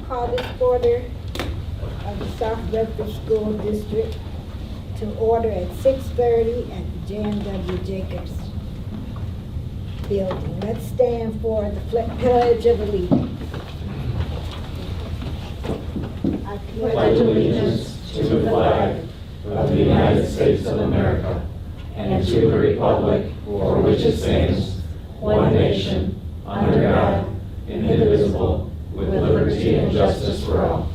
call this quarter of the South Bedford School District to order at 6:30 at the Jan W. Jacobs Building. Let's stand for the Pledge of Allegiance. I Pledge allegiance to the flag of the United States of America and to the republic for which it stands, one nation, under God, indivisible, with liberty and justice for all.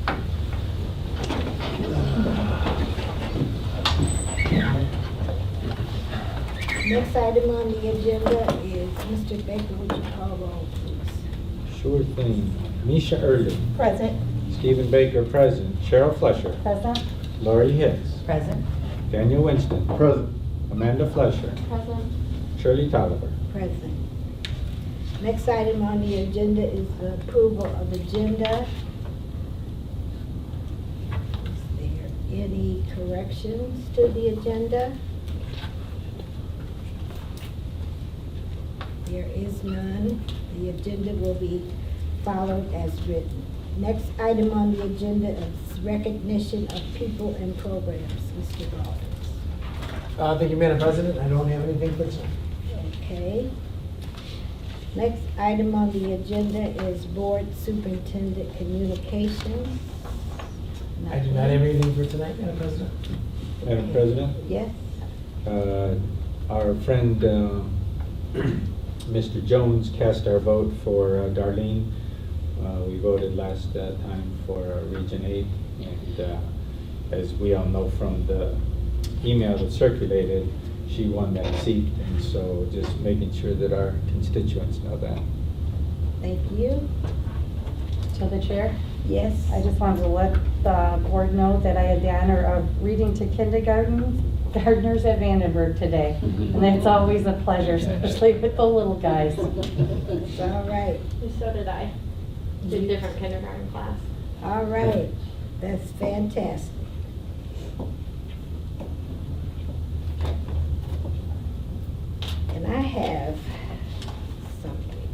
Next item on the agenda is Mr. Baker, would you call roll, please? Sure thing. Misha Early, Present. Stephen Baker, present. Cheryl Flesher, Present. Lori Hicks, Present. Daniel Winston, Present. Amanda Flesher, Present. Shirley Tolliver. Present. Next item on the agenda is the approval of agenda. Is there any corrections to the agenda? There is none. The agenda will be followed as written. Next item on the agenda is recognition of people and programs. Mr. Baldwin. Thank you, Madam President. I don't have anything for tonight. Okay. Next item on the agenda is Board Superintendent Communications. I do not have anything for tonight, Madam President. Madam President, Yes, our friend, Mr. Jones cast our vote for Darlene. We voted last time for Region 8, and as we all know from the email that circulated, she won that seat, and so just making sure that our constituents know that. thank you. To the chair, Yes, I just wanted to let the board know that I had the honor of reading to kindergartners at Vandenberg today. And it's always a pleasure, especially with the little guys. it's all right. So did I. Did different kindergarten class. All right, that's fantastic. And I have something.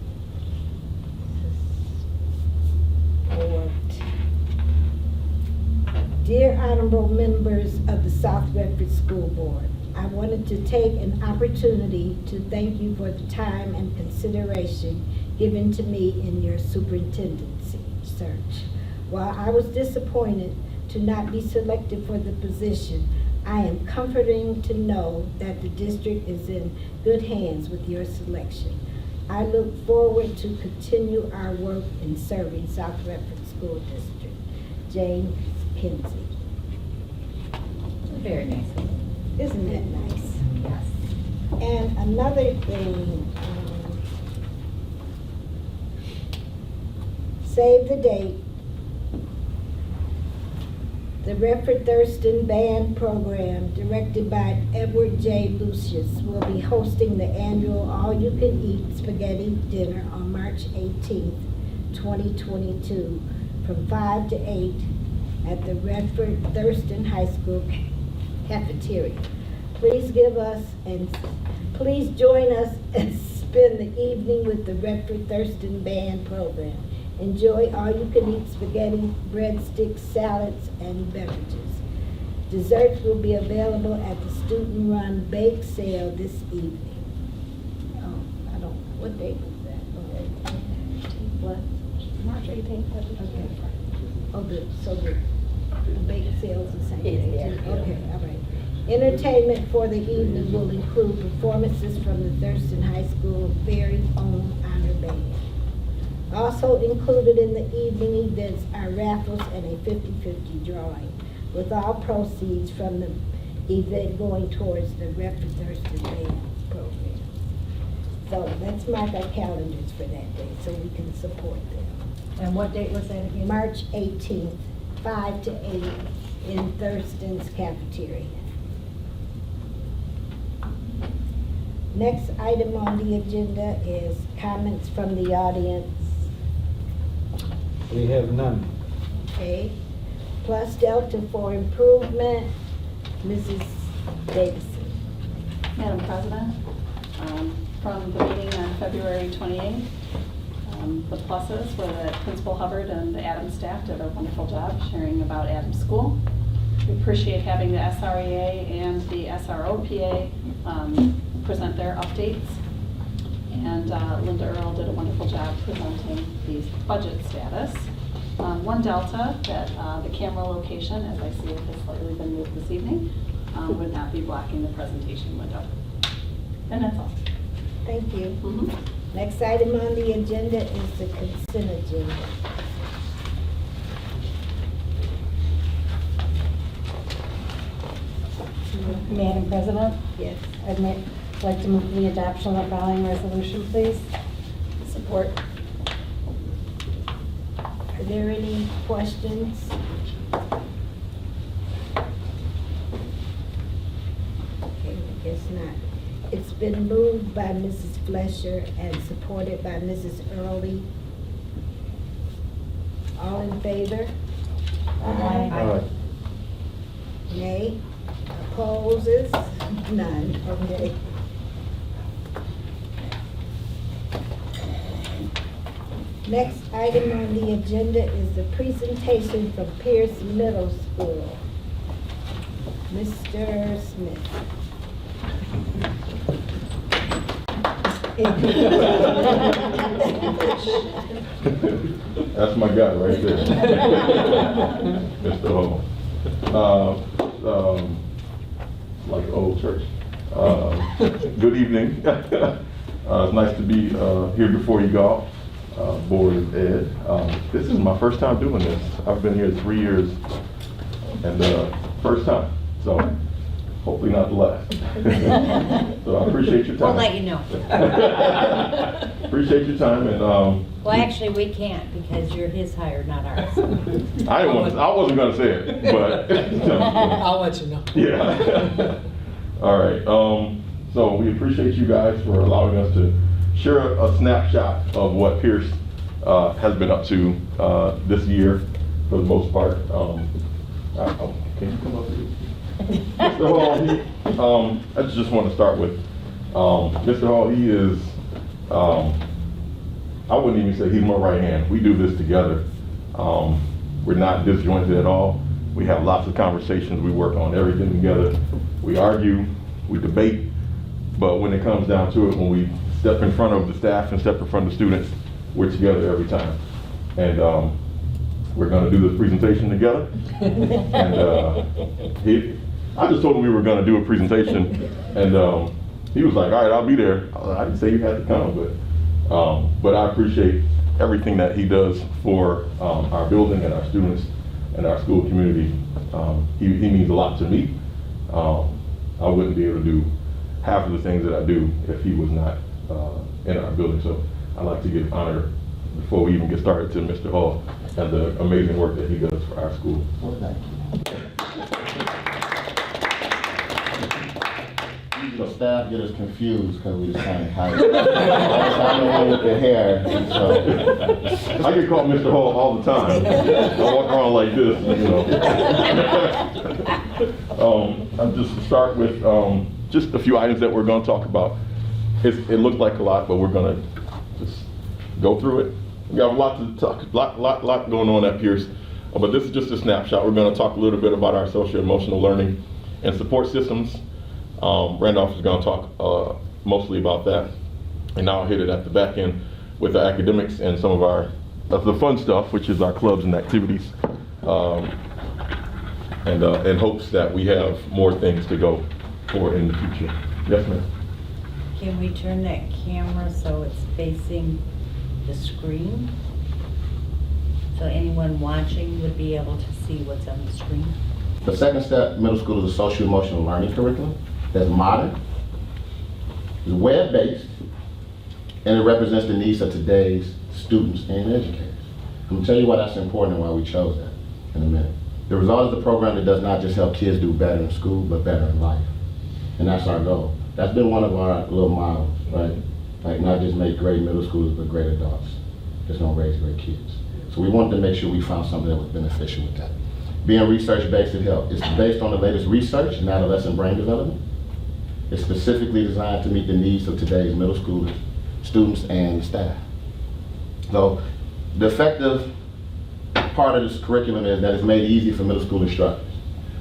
Dear honorable members of the South Bedford School Board, I wanted to take an opportunity to thank you for the time and consideration given to me in your superintendency search. While I was disappointed to not be selected for the position, I am comforting to know that the district is in good hands with your selection. I look forward to continue our work in serving South Bedford School District. James Kinsey. Very nice. Isn't that nice? Yes. And another thing, save the date. The Redford Thurston Band Program, directed by Edward J. Lucius, will be hosting the annual all-you-can-eat spaghetti dinner on March 18th, 2022, from 5 to 8 at the Redford Thurston High School cafeteria. Please join us and spend the evening with the Redford Thurston Band Program. Enjoy all-you-can-eat spaghetti, breadsticks, salads, and beverages. Desserts will be available at the student-run bake sale this evening. Oh, I don't, what date was that? What? March 18th. Okay. Oh, good, so the bake sale's the same It's day, there, too? yeah. Okay, all right. Entertainment for the evening will include performances from the Thurston High School very own honor band. Also included in the evening events are raffles and a 50-50 drawing, with all proceeds from the event going towards the Redford Thurston Band program. So let's mark our calendars for that day so we can support them. And what date was that again? March 18th, 5 to 8 in Thurston's cafeteria. Next item on the agenda is comments from the audience. We have none. Okay. Plus Delta for improvement, Mrs. Davison. Madam President, from the meeting on February 28th, The pluses were that Principal Hubbard and the Adams staff did a wonderful job sharing about Adams School. We appreciate having the SREA and the SROPA present their updates. And Linda Earl did a wonderful job presenting the budget status. One delta, that the camera location, as I see it has slightly been moved this evening, would not be blocking the presentation window. And that's all. Thank you. Mhm. Next item on the agenda is the consent agenda. Madam President, Yes. I'd like to move the adoption of the following resolution, please. Support. Are there any questions? Okay, I guess not. It's been moved by Mrs. Fletcher and supported by Mrs. Early. All in favor? Aye. Nay? Opposes? None, okay. Next item on the agenda is the presentation from Pierce Middle School. Mr. Smith. That's my guy right there. Mr. Hall. Like the old church. Good evening. It's nice to be here before you all, Board of Ed. This is my first time doing this. I've been here 3 years, and first time, so hopefully not the last. So I appreciate your time. We'll let you know. Appreciate your time, and Well, actually, we can't because you're his hire, not ours. I wasn't gonna say it, but I'll let you know. yeah. All right. So we appreciate you guys for allowing us to share a snapshot of what Pierce has been up to this year, for the most part. Can you come up here? Mr. Hall, I just want to start with Mr. Hall. He is, I wouldn't even say he's my right hand. We do this together. We're not disjointed at all. We have lots of conversations. We work on everything together. We argue, we debate, but when it comes down to it, when we step in front of the staff and step in front of the students, we're together every time. And we're going to do this presentation together. And I just told him we were going to do a presentation, and he was like, all right, I'll be there. I didn't say you had to come, but I appreciate everything that he does for our building and our students and our school community. He means a lot to me. I wouldn't be able to do half of the things that I do if he was not in our building. So I'd like to give honor, before we even get started, to Mr. Hall and the amazing work that he does for our school. The staff get us confused because we just kind of hide. I know with the hair, so. I get called Mr. Hall all the time. I walk around like this, you know. I'll just start with just a few items that we're going to talk about. It looks like a lot, but we're going to just go through it. We have a lot to talk, lot going on at Pierce, but this is just a snapshot. We're going to talk a little bit about our social-emotional learning and support systems. Randolph is going to talk mostly about that, and I'll hit it at the back end with the academics and some of the fun stuff, which is our clubs and activities, and in hopes that we have more things to go for in the future. Yes, ma'am. Can we turn that camera so it's facing the screen? So anyone watching would be able to see what's on the screen? The second step middle school is a social emotional learning curriculum that's modern, is web-based, and it represents the needs of today's students and educators. I'm gonna tell you why that's important and why we chose that in a minute. The result is a program that does not just help kids do better in school, but better in life. And that's our goal. That's been one of our little models, right? Like not just make great middle schoolers, but great adults. Just gonna raise great kids. So we wanted to make sure we found something that was beneficial with that. Being research-based, it helps. It's based on the latest research in adolescent brain development. It's specifically designed to meet the needs of today's middle schoolers, students, and staff. So the effective part of this curriculum is that it's made easy for middle school instructors.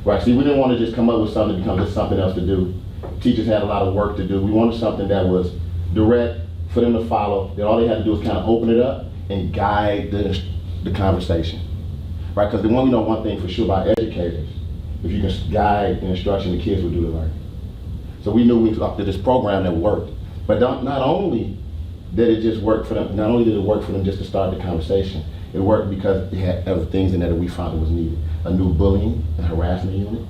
Right, see, we didn't want to just come up with something to become just something else to do. Teachers had a lot of work to do. We wanted something that was direct for them to follow, that all they had to do was kind of open it up and guide the conversation. Right, because we know one thing for sure about educators, if you can guide the instruction, the kids will do the learning. So we knew we thought that this program that worked, but not only did it just work for them, not only did it work for them just to start the conversation, it worked because it had other things in there that we found that was needed. A new bullying and harassment unit,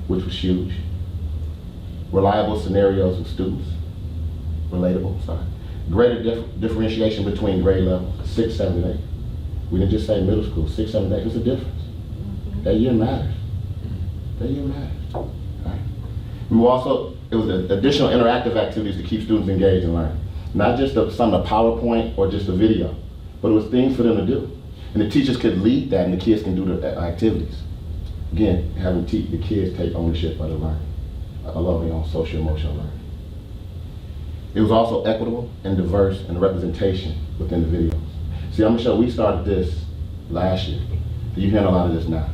which was huge. Reliable scenarios with students, relatable, sorry. Greater differentiation between grade levels, 6, 7, and 8. We didn't just say middle school, 6, 7, 8, there's a difference. That year matters. That year matters, right? We also, it was additional interactive activities to keep students engaged and learning. Not just some of the PowerPoint or just a video, but it was things for them to do. And the teachers could lead that and the kids can do the activities. Again, having the kids take ownership of the learning, along their own social emotional learning. It was also equitable and diverse in the representation within the videos. See, I'm gonna show, we started this last year. You're hearing a lot of this now.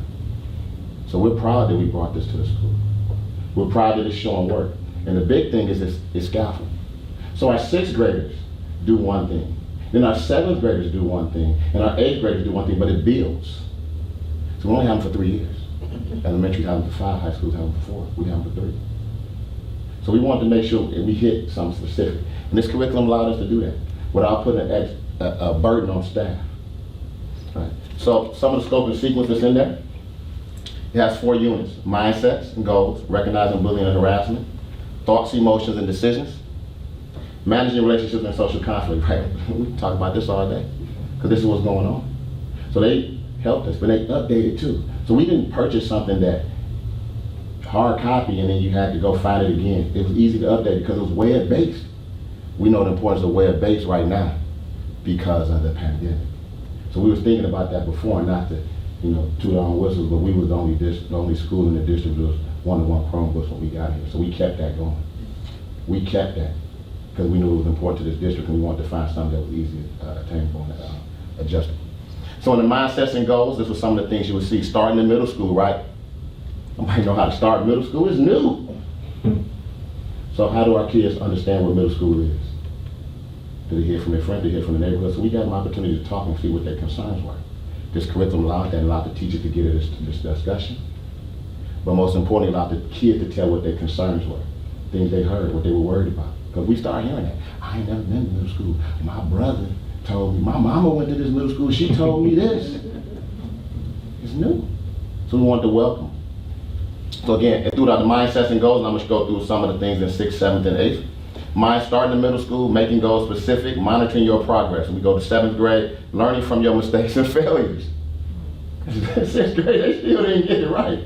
So we're proud that we brought this to the school. We're proud that it's showing work. And the big thing is it's scaffolding. So our 6th graders do one thing. Then our 7th graders do one thing, and our 8th graders do one thing, but it builds. So we only have them for 3 years. Elementary have them for 5, high school have them for 4, we have them for 3. So we wanted to make sure we hit something specific. And this curriculum allowed us to do that without putting a burden on staff. Right. So some of the scope and sequence that's in there, it has 4 units: mindsets and goals, recognizing bullying and harassment, thoughts, emotions, and decisions, managing relationships and social conflict. Right? We can talk about this all day, because this is what's going on. So they helped us, but they updated too. So we didn't purchase something that hard copy and then you had to go find it again. It was easy to update because it was web-based. We know the importance of web-based right now because of the pandemic. So we was thinking about that before, not to, toot our own whistles, but we was the only school in the district that was one-to-one Chromebooks when we got here. So we kept that going. We kept that because we knew it was important to this district and we wanted to find something that was easy, attainable, and adjustable. So in the mindsets and goals, this was some of the things you would see. Starting in middle school, right? Nobody know how to start middle school. It's new. So how do our kids understand what middle school is? Do they hear from their friends? Do they hear from the neighborhood? So we got an opportunity to talk and see what their concerns were. This curriculum allowed that and allowed the teachers to get into this discussion. But most importantly, allowed the kids to tell what their concerns were, things they heard, what they were worried about. Because we started hearing that. I ain't never been to middle school. My brother told me, my mama went to this middle school, she told me this. It's new. So we wanted to welcome. So again, throughout the mindsets and goals, and I'm going to go through some of the things in 6th, 7th, and 8th. Mind starting in middle school, making goals specific, monitoring your progress. And we go to 7th grade, learning from your mistakes and failures. 6th grade, they still didn't get it right.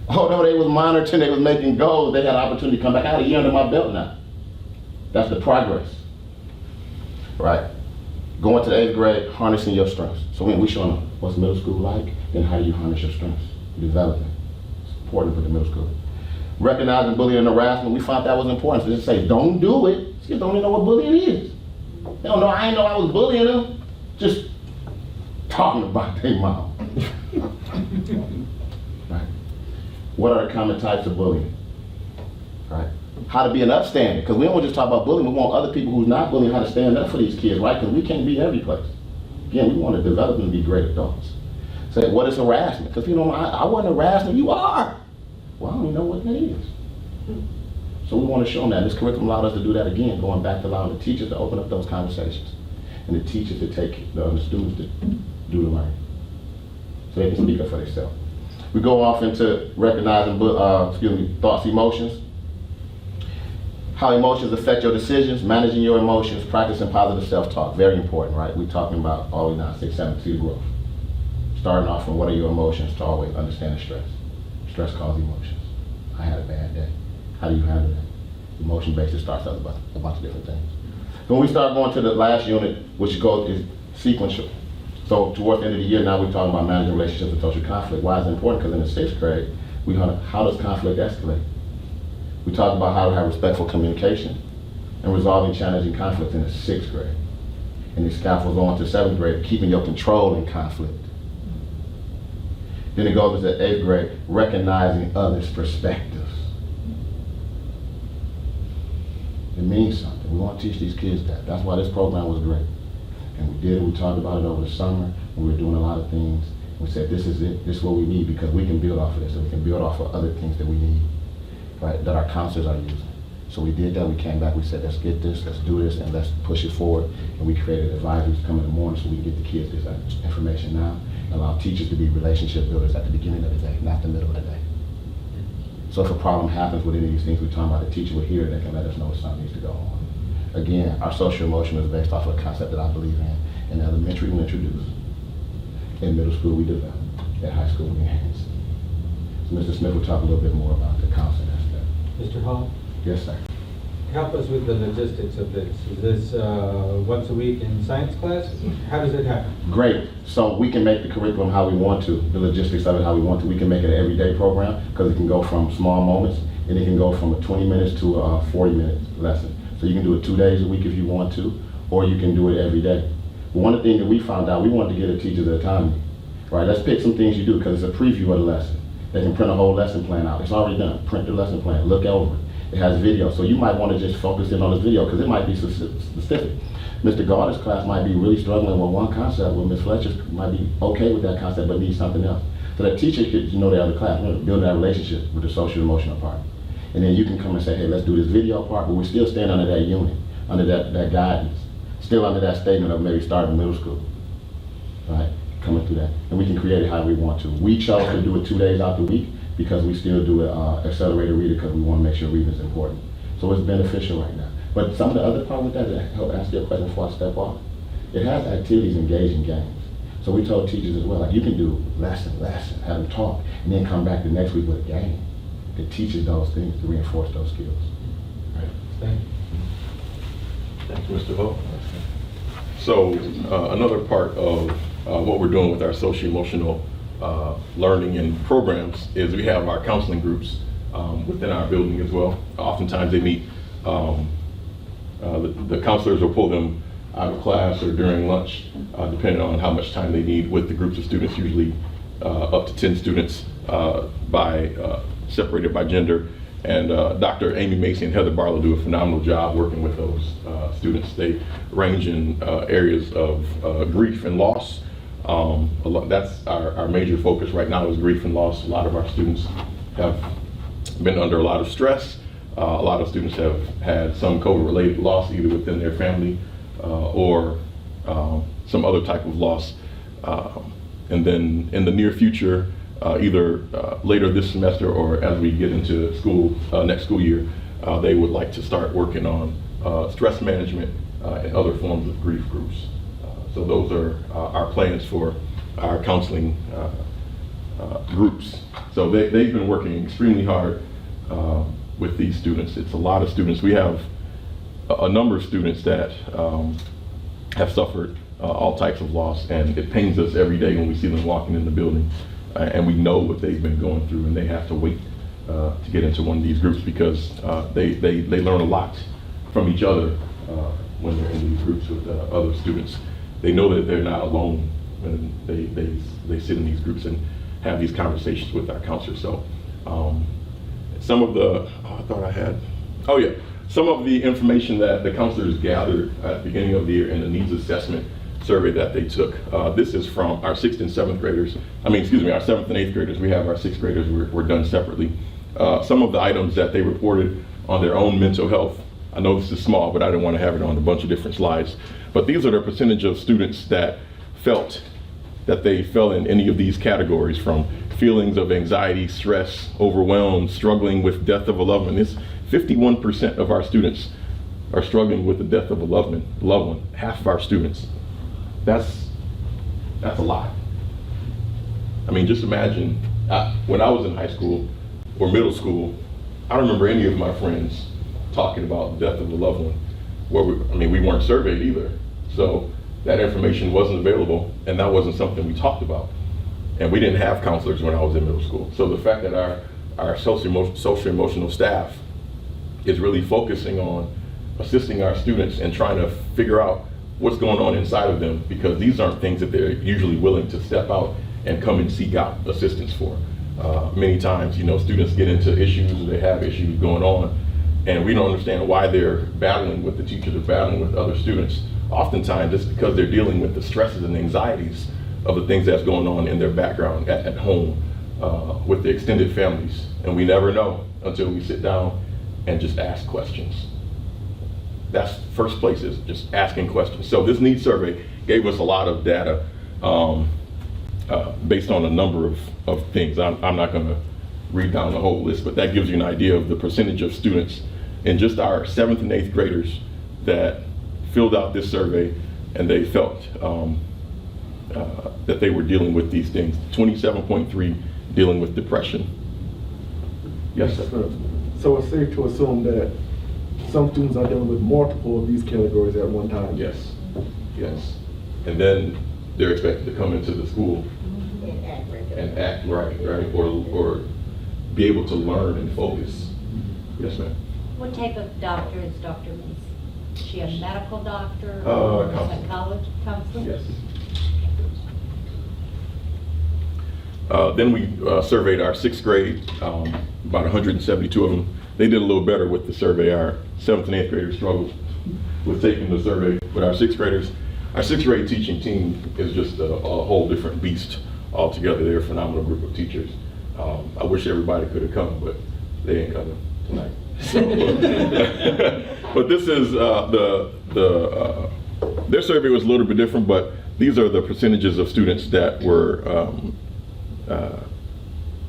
Although they was monitoring, they was making goals, they had an opportunity to come back. I had a year under my belt now. That's the progress. Right? Going to the 8th grade, harnessing your strengths. So we showing them what's middle school like, and how do you harness your strengths, develop them. Important for the middle school. Recognizing bullying and harassment, we found that was important. So just say, don't do it. Kids don't even know what bullying is. They don't know, I didn't know I was bullying them. Just talking about their mom. Right? What are the common types of bullying? Right? How to be an upstander, because we don't want to just talk about bullying, we want other people who's not bullying how to stand up for these kids, right? Because we can't be every place. Again, we want to develop them to be great adults. Say, what is harassment? Because I wasn't harassing, you are. Well, I don't even know what that is. So we want to show them that. This curriculum allowed us to do that again, going back to allowing the teachers to open up those conversations and the teachers to take the students to do the learning so they can speak up for themselves. We go off into recognizing thoughts, emotions, how emotions affect your decisions, managing your emotions, practicing positive self-talk. Very important, right? We're talking about all the way down 6, 7, see the growth. Starting off from what are your emotions to always understanding stress. Stress causes emotions. I had a bad day. How do you handle that? Emotion-based, it starts out about a bunch of different things. When we start going to the last unit, which is sequential. So towards the end of the year, now we're talking about managing relationships and social conflict. Why is it important? Because in the 6th grade, we learn how does conflict escalate? We talk about how to have respectful communication and resolving challenging conflicts in the 6th grade. And it scaffolds on to 7th grade, keeping your control in conflict. Then it goes into 8th grade, recognizing others' perspectives. It means something. We want to teach these kids that. That's why this program was great. And we did it, we talked about it over the summer, and we were doing a lot of things. We said, this is it, this is what we need, because we can build off of this, and we can build off of other things that we need, right, that our counselors are using. So we did that, we came back, we said, let's get this, let's do this, and let's push it forward. And we created advisors to come in the morning so we can get the kids this information now, and allow teachers to be relationship builders at the beginning of the day, not the middle of the day. So if a problem happens with any of these things we're talking about, the teacher will hear, they can let us know if something needs to go on. Again, our social emotional is based off of a concept that I believe in. In elementary, we introduce. In middle school, we develop. At high school, we enhance. So Mr. Smith will talk a little bit more about the counseling aspect. Mr. Hall, Yes, sir. help us with the logistics of this. Is this once a week in science class? How does it happen? Great. So we can make the curriculum how we want to, the logistics of it how we want to. We can make it an everyday program because it can go from small moments and it can go from a 20 minutes to a 40-minute lesson. So you can do it 2 days a week if you want to, or you can do it every day. One of the things that we found out, we wanted to get a teacher's autonomy. Right, let's pick some things you do because it's a preview of the lesson. They can print a whole lesson plan out. It's already done. Print the lesson plan, look over it. It has video, so you might want to just focus in on this video because it might be specific. Mr. Gardner's class might be really struggling with one concept, where Ms. Fletcher might be okay with that concept but needs something else. So that teacher could know the other class, build that relationship with the social emotional part. And then you can come and say, hey, let's do this video part, but we're still staying under that unit, under that guidance, still under that statement of maybe starting middle school, right? Coming through that. And we can create it how we want to. We chose to do it 2 days out the week because we still do an accelerated reader because we want to make sure reading is important. So it's beneficial right now. But some of the other part with that, to help answer your question before I step off, it has activities engaging games. So we told teachers as well, like you can do lesson, have them talk, and then come back the next week with a game that teaches those things to reinforce those skills. Right. Thank you. Thank you, Mr. Ho. So another part of what we're doing with our social-emotional learning and programs is we have our counseling groups within our building as well. Oftentimes they meet, the counselors will pull them out of class or during lunch, depending on how much time they need with the groups of students, usually up to 10 students separated by gender. And Dr. Amy Macy and Heather Barlow do a phenomenal job working with those students. They range in areas of grief and loss. That's our major focus right now is grief and loss. A lot of our students have been under a lot of stress. A lot of students have had some COVID-related loss either within their family or some other type of loss. And then in the near future, either later this semester or as we get into school next school year, they would like to start working on stress management and other forms of grief groups. So those are our plans for our counseling groups. So they've been working extremely hard with these students. It's a lot of students. We have a number of students that have suffered all types of loss, and it pains us every day when we see them walking in the building. And we know what they've been going through, and they have to wait to get into one of these groups because they learn a lot from each other when they're in these groups with other students. They know that they're not alone when they sit in these groups and have these conversations with our counselors. So some of the, some of the information that the counselors gathered at the beginning of the year in the needs assessment survey that they took. This is from our 6th and 7th graders. Our 7th and 8th graders. We have our 6th graders were done separately. Some of the items that they reported on their own mental health. I know this is small, but I didn't want to have it on a bunch of different slides. But these are the percentage of students that felt that they fell in any of these categories, from feelings of anxiety, stress, overwhelmed, struggling with death of a loved one. It's 51% of our students are struggling with the death of a loved one. Half of our students. That's a lot. I mean, just imagine, when I was in high school or middle school, I don't remember any of my friends talking about the death of a loved one. We weren't surveyed either. So that information wasn't available, and that wasn't something we talked about. And we didn't have counselors when I was in middle school. So the fact that our social-emotional staff is really focusing on assisting our students and trying to figure out what's going on inside of them, because these aren't things that they're usually willing to step out and come and seek out assistance for. Many times, students get into issues, or they have issues going on, and we don't understand why they're battling with the teachers or battling with other students. Oftentimes, it's because they're dealing with the stresses and anxieties of the things that's going on in their background at home with the extended families. And we never know until we sit down and just ask questions. That's first place, is just asking questions. So this needs survey gave us a lot of data based on a number of things. I'm not going to read down the whole list, but that gives you an idea of the percentage of students in just our 7th and 8th graders that filled out this survey, and they felt that they were dealing with these things. 27.3 dealing with depression. Yes, sir. So it's safe to assume that some students are dealing with multiple of these categories at one time? Yes, yes. And then they're expected to come into the school and act right, or be able to learn and focus. Yes, ma'am. What type of doctor is Dr. Meese? Is she a medical doctor or a Counselor. psychology counselor? Yes. Then we surveyed our 6th grade, about 172 of them. They did a little better with the survey. Our 7th and 8th graders struggled with taking the survey. But our 6th graders, our 6th grade teaching team is just a whole different beast altogether. They're a phenomenal group of teachers. I wish everybody could have come, but they ain't coming tonight. So, but this is their survey was a little bit different, but these are the percentages of students that were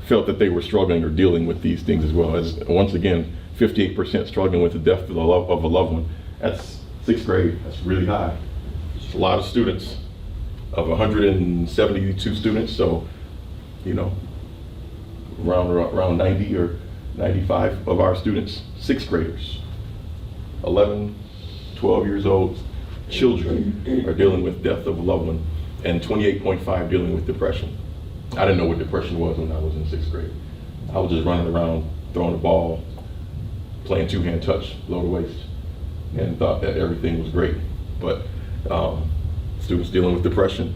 felt that they were struggling or dealing with these things as well. As once again, 58% struggling with the death of a loved one. That's 6th grade. That's really high. It's a lot of students, of 172 students. So, around 90 or 95 of our students, 6th graders, 11, 12 years old children are dealing with death of a loved one, and 28.5 dealing with depression. I didn't know what depression was when I was in 6th grade. I was just running around, throwing the ball, playing 2-hand touch, below the waist, and thought that everything was great. But students dealing with depression,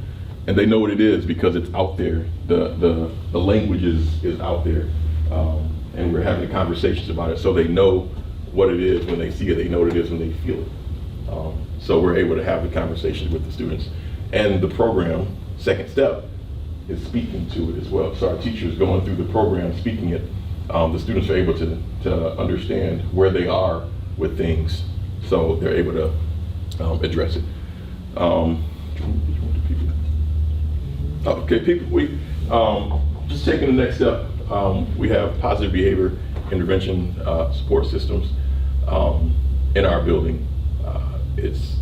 and they know what it is because it's out there. The language is out there, and we're having conversations about it, so they know what it is when they see it. They know what it is when they feel it. So we're able to have the conversations with the students, and the program, Second Step, is speaking to it as well. So our teachers going through the program, speaking it, the students are able to understand where they are with things, so they're able to address it. Okay, people, we just taking the next step. We have positive behavior intervention support systems in our building. It's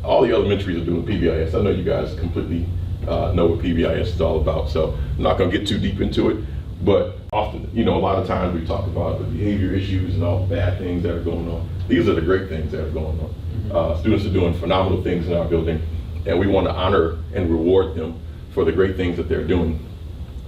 all the elementaries are doing PBIS. I know you guys completely know what PBIS is all about, so I'm not going to get too deep into it. But often, a lot of times we talk about the behavior issues and all the bad things that are going on. These are the great things that are going on. Students are doing phenomenal things in our building, and we want to honor and reward them for the great things that they're doing.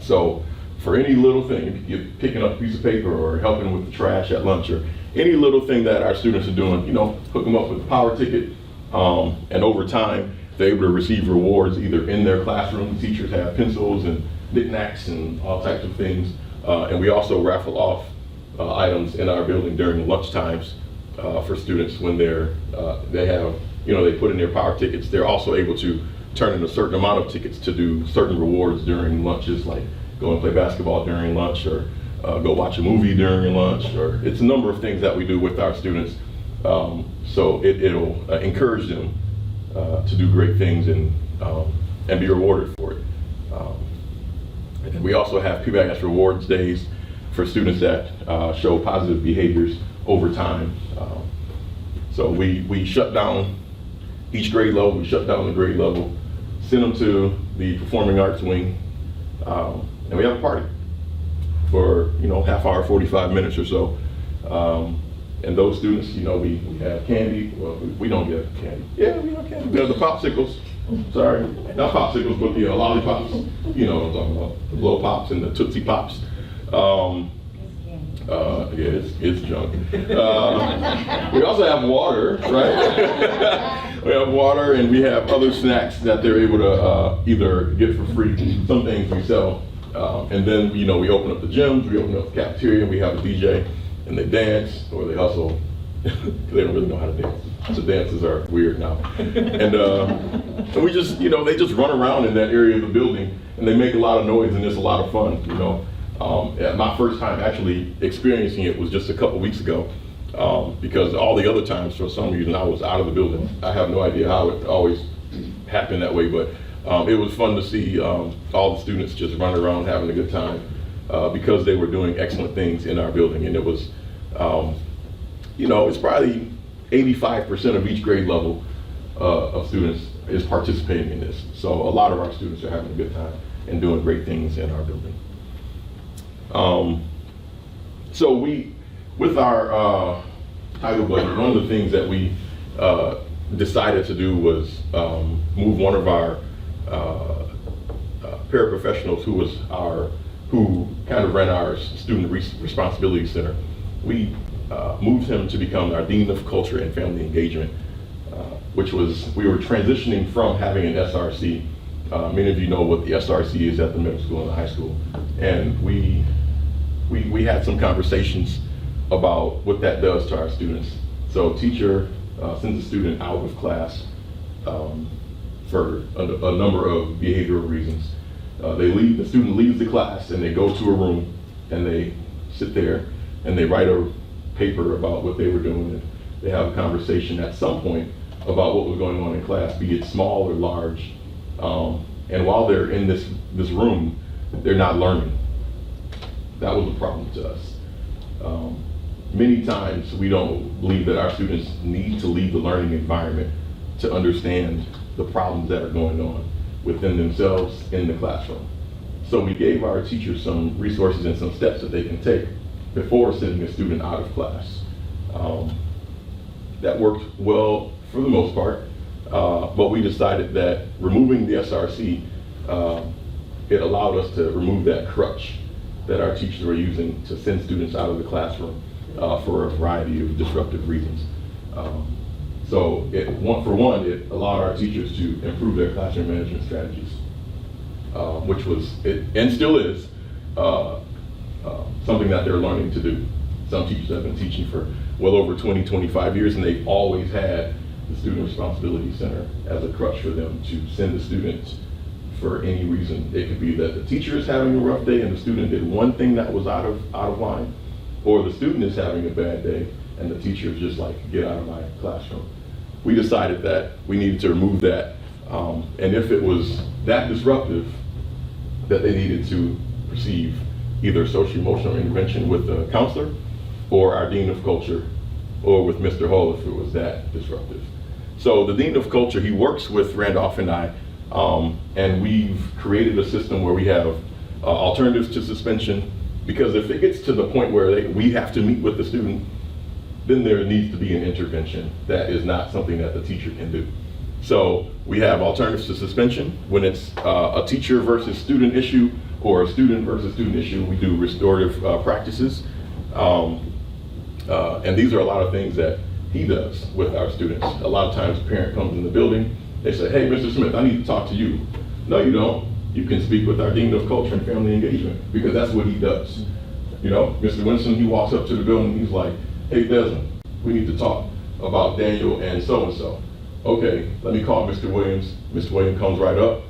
So for any little thing, you're picking up a piece of paper or helping with the trash at lunch, or any little thing that our students are doing, hook them up with a power ticket, and over time, they're able to receive rewards either in their classroom. Teachers have pencils and knickknacks and all types of things. And we also raffle off items in our building during lunch times for students when they have, they put in their power tickets. They're also able to turn in a certain amount of tickets to do certain rewards during lunches, like go and play basketball during lunch, or go watch a movie during lunch, or it's a number of things that we do with our students. So it'll encourage them to do great things and be rewarded for it. And we also have PBIS rewards days for students that show positive behaviors over time. So we shut down each grade level, we shut down the grade level, send them to the performing arts wing, and we have a party for half hour, 45 minutes or so. And those students, we have candy. Well, we don't get candy. Yeah, we have candy. We have the popsicles. Sorry, not popsicles, but the lollipops. You know what I'm talking about. The blow pops and the Tootsie Pops. Yeah, it's junk. We also have water, right? We have water, and we have other snacks that they're able to either get for free. Some things we sell. And then, we open up the gyms, we open up the cafeteria, we have a DJ, and they dance, or they hustle. They don't really know how to dance. So dances are weird now. And we just, they just run around in that area of the building, and they make a lot of noise, and it's a lot of fun, My first time actually experiencing it was just a couple weeks ago, because all the other times, for some reason, I was out of the building. I have no idea how it always happened that way, but it was fun to see all the students just run around having a good time, because they were doing excellent things in our building. And it was, it's probably 85% of each grade level of students is participating in this. So a lot of our students are having a good time and doing great things in our building. So with our title budget, one of the things that we decided to do was move one of our paraprofessionals who kind of ran our Student Responsibility Center. We moved him to become our Dean of Culture and Family Engagement, we were transitioning from having an SRC. Many of you know what the SRC is at the middle school and the high school. And we had some conversations about what that does to our students. So a teacher sends a student out of class for a number of behavioral reasons. The student leaves the class and they go to a room and they sit there and they write a paper about what they were doing. And they have a conversation at some point about what was going on in class, be it small or large. And while they're in this room, they're not learning. That was a problem to us. Many times we don't believe that our students need to leave the learning environment to understand the problems that are going on within themselves in the classroom. So we gave our teachers some resources and some steps that they can take before sending a student out of class. That worked well for the most part, but we decided that removing the SRC, it allowed us to remove that crutch that our teachers were using to send students out of the classroom for a variety of disruptive reasons. So it allowed our teachers to improve their classroom management strategies, which was, and still is, something that they're learning to do. Some teachers have been teaching for well over 20, 25 years, and they've always had the Student Responsibility Center as a crutch for them to send the students for any reason. It could be that the teacher is having a rough day and the student did one thing that was out of line, or the student is having a bad day and the teacher is just like, get out of my classroom. We decided that we needed to remove that, and if it was that disruptive, that they needed to receive either social-emotional intervention with the counselor or our Dean of Culture, or with Mr. Hull if it was that disruptive. So the Dean of Culture, he works with Randolph and I, and we've created a system where we have alternatives to suspension, because if it gets to the point where we have to meet with the student, then there needs to be an intervention. That is not something that the teacher can do. So we have alternatives to suspension. When it's a teacher versus student issue or a student versus student issue, we do restorative practices. And these are a lot of things that he does with our students. A lot of times a parent comes in the building, they say, hey, Mr. Smith, I need to talk to you. No, you don't. You can speak with our Dean of Culture and Family Engagement, because that's what he does. Mr. Winston, he walks up to the building, he's like, hey, Desmond, we need to talk about Daniel and so-and-so. Okay, let me call Mr. Williams. Mr. Williams comes right up.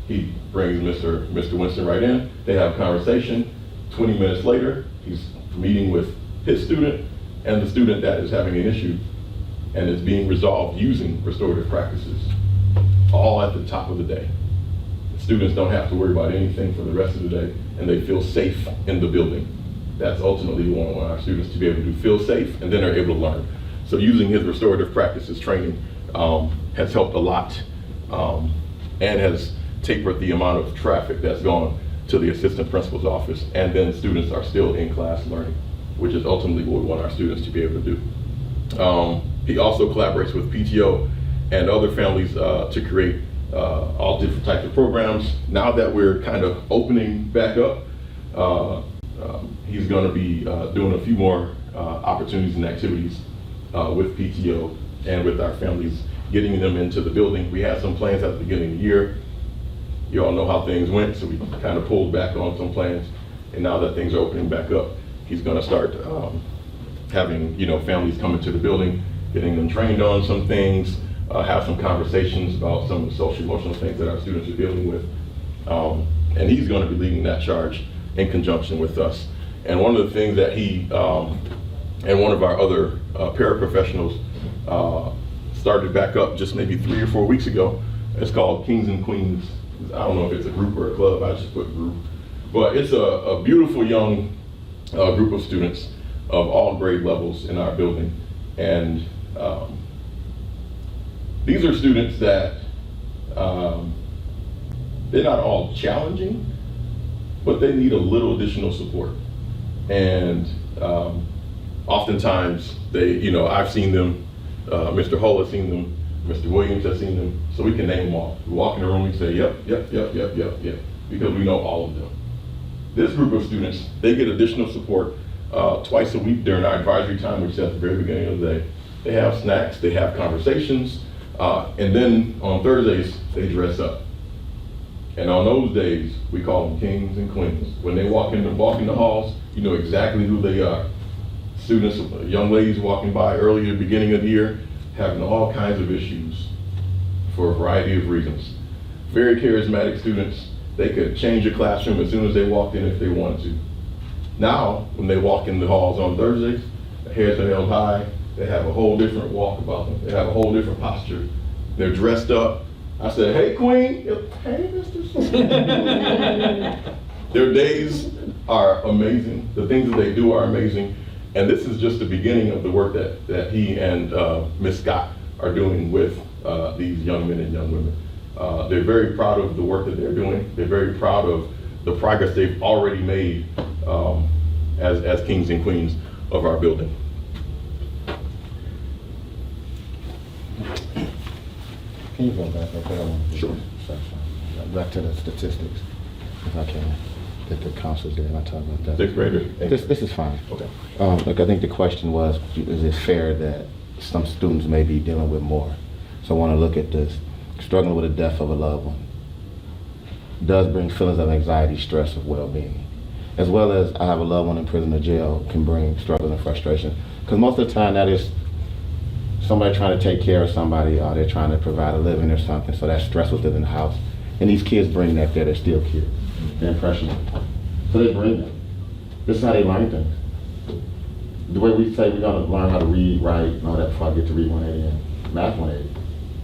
He brings Mr. Winston right in. They have a conversation. 20 minutes later, he's meeting with his student and the student that is having an issue, and it's being resolved using restorative practices, all at the top of the day. The students don't have to worry about anything for the rest of the day, and they feel safe in the building. That's ultimately what we want our students to be able to do, feel safe, and then they're able to learn. So using his restorative practices training has helped a lot, and has tapered the amount of traffic that's gone to the assistant principal's office, and then students are still in class learning, which is ultimately what we want our students to be able to do. He also collaborates with PTO and other families to create all different types of programs. Now that we're kind of opening back up, he's going to be doing a few more opportunities and activities with PTO and with our families getting them into the building. We had some plans at the beginning of the year. You all know how things went, so we kind of pulled back on some plans. And now that things are opening back up, he's going to start having, families come into the building, getting them trained on some things, have some conversations about some of the social emotional things that our students are dealing with. And he's going to be leading that charge in conjunction with us. And one of the things that he and one of our other paraprofessionals started back up just maybe 3 or 4 weeks ago, it's called Kings and Queens. I don't know if it's a group or a club, I just put group. But it's a beautiful young group of students of all grade levels in our building. And these are students that they're not all challenging, but they need a little additional support. And oftentimes I've seen them, Mr. Hull has seen them, Mr. Williams has seen them, so we can name them all. We walk in the room, we say, yep, because we know all of them. This group of students, they get additional support twice a week during our advisory time, which is at the very beginning of the day. They have snacks, they have conversations, and then on Thursdays, they dress up. And on those days, we call them kings and queens. When they walk in the halls, you know exactly who they are. Students, young ladies walking by early at the beginning of the year, having all kinds of issues for a variety of reasons. Very charismatic students. They could change a classroom as soon as they walked in if they wanted to. Now, when they walk in the halls on Thursdays, their heads are held high. They have a whole different walk about them. They have a whole different posture. They're dressed up. I said, hey, Queen. Hey, Mr. Their days are amazing. The things that they do are amazing. And this is just the beginning of the work that he and Ms. Scott are doing with these young men and young women. They're very proud of the work that they're doing. They're very proud of the progress they've already made as kings and queens of our building. Can you go back? Sure. Back to the statistics, if I can. That the counselors there, and I talk about that. Sixth grader. This is fine. Okay. Look, I think the question was, is it fair that some students may be dealing with more? So I want to look at this. Struggling with the death of a loved one does bring feelings of anxiety, stress, of well-being. As well as I have a loved one in prison or jail can bring struggle and frustration. Because most of the time that is somebody trying to take care of somebody, or they're trying to provide a living or something, so that stress was living in the house. And these kids bring that there, they're still kids. They're impressionable. So they bring that. This is how they learn things. The way we say we're gonna learn how to read, write, and all that before I get to read 180 and math 180.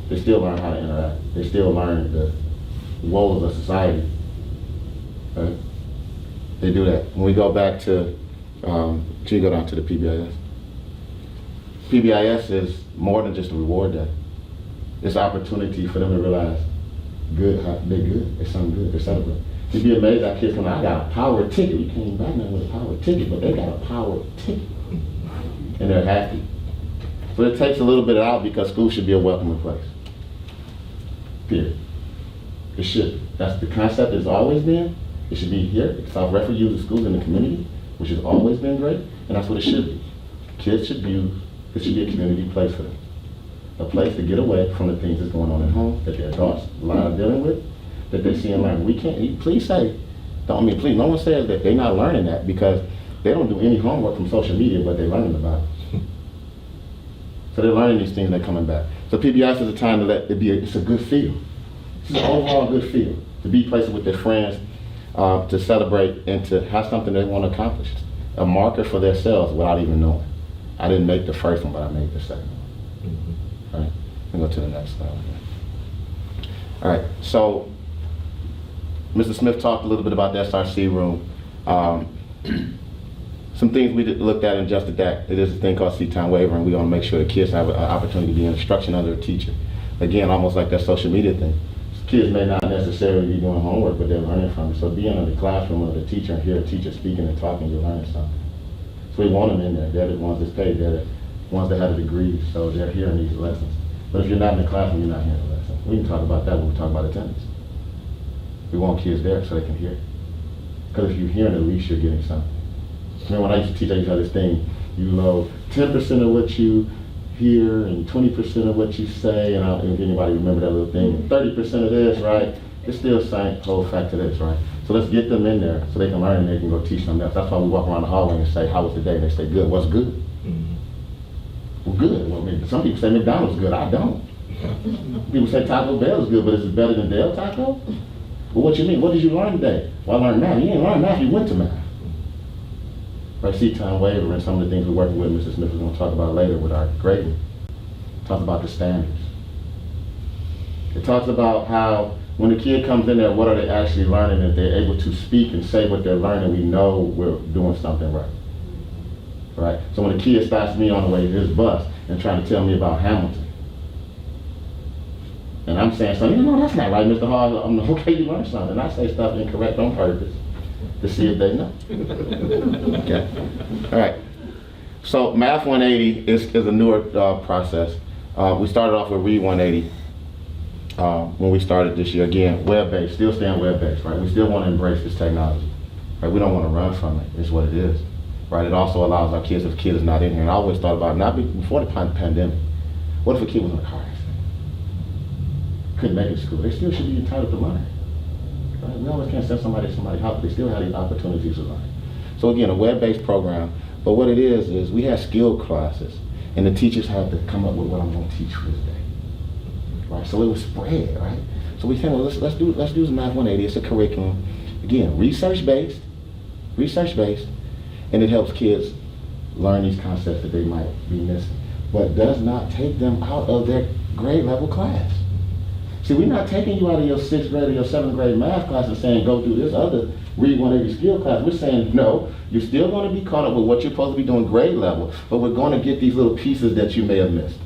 They still learn how to interact. They still learn the woes of society. Right? They do that. When we go back to, should you go down to the PBIS? PBIS is more than just a reward day. It's an opportunity for them to realize they're good, there's something good, they're celebrating. You'd be amazed how kids come out, I got a power ticket. You can't even buy nothing with a power ticket, but they got a power ticket. And they're happy. So it takes a little bit out because school should be a welcoming place. Period. It should. That's the concept has always been. It should be here. South Redford uses schools in the community, which has always been great, and that's what it should be. Kids should be, it should be a community place for them. A place to get away from the things that's going on at home, that their adults are dealing with, that they see and learn. We can't, please say, no one says that they're not learning that because they don't do any homework from social media, but they're learning about it. So they're learning these things and they're coming back. So PBIS is a time to let it be, it's a good feel. It's an overall good feel. To be places with their friends, to celebrate and to have something they want to accomplish. A marker for themselves without even knowing. I didn't make the first one, but I made the second one. Mm-hmm. All right, we'll go to the next slide. All right, so Mr. Smith talked a little bit about the SRC room. Some things we looked at and adjusted that. It is a thing called seat time waiver, and we want to make sure the kids have an opportunity to be in instruction under a teacher. Again, almost like that social media thing. Kids may not necessarily be doing homework, but they're learning from it. So being in the classroom with a teacher and hear a teacher speaking and talking, you're learning something. So we want them in there. They're the ones that's paid. They're the ones that have a degree, so they're hearing these lessons. But if you're not in the classroom, you're not hearing the lesson. We can talk about that when we talk about attendance. We want kids there so they can hear. Because if you're hearing, at least you're getting something. Remember when I used to teach, I used to have this thing, you know, 10% of what you hear and 20% of what you say, and if anybody remember that little thing, 30% of this, right? It's still saying, hold fact to this, right? So let's get them in there so they can learn and they can go teach them else. That's why we walk around the hallway and say, how was the day? They say, good. What's good? Well, good. Well, maybe some people say McDonald's good. I don't. People say Taco Bell is good, but is it better than Del Taco? Well, what you mean? What did you learn today? Well, I learned math. You didn't learn math, you went to math. Right, C-time waiver and some of the things we're working with, Mrs. Smith is going to talk about later with our grading. Talk about the standards. It talks about how when the kid comes in there, what are they actually learning? If they're able to speak and say what they're learning, we know we're doing something right. Right? So when the kid stops me on the way to his bus and trying to tell me about Hamilton, and I'm saying something, no, that's not right, Mr. Hall. I'm okay, you learned something. And I say stuff incorrect on purpose to see if they know. Okay. All right. So Math 180 is a newer process. We started off with Read 180 when we started this year. Again, web-based, still staying web-based, right? We still want to embrace this technology, right? We don't want to run from it. It's what it is, right? It also allows our kids, if a kid is not in here, and I always thought about it, before the pandemic, what if a kid was in a car accident? Couldn't make it to school. They still should be entitled to learn. Right? We always can't send somebody to somebody's house, but they still have the opportunities to learn. So again, a web-based program, but what it is we have skill classes, and the teachers have to come up with what I'm going to teach for this day. Right? So it was spread, right? So we said, well, let's do Math 180. It's a curriculum, again, research-based, and it helps kids learn these concepts that they might be missing, but does not take them out of their grade level class. See, we're not taking you out of your 6th grade or your 7th grade math class and saying, go do this other Read 180 skill class. We're saying, no, you're still going to be caught up with what you're supposed to be doing grade level, but we're going to get these little pieces that you may have missed.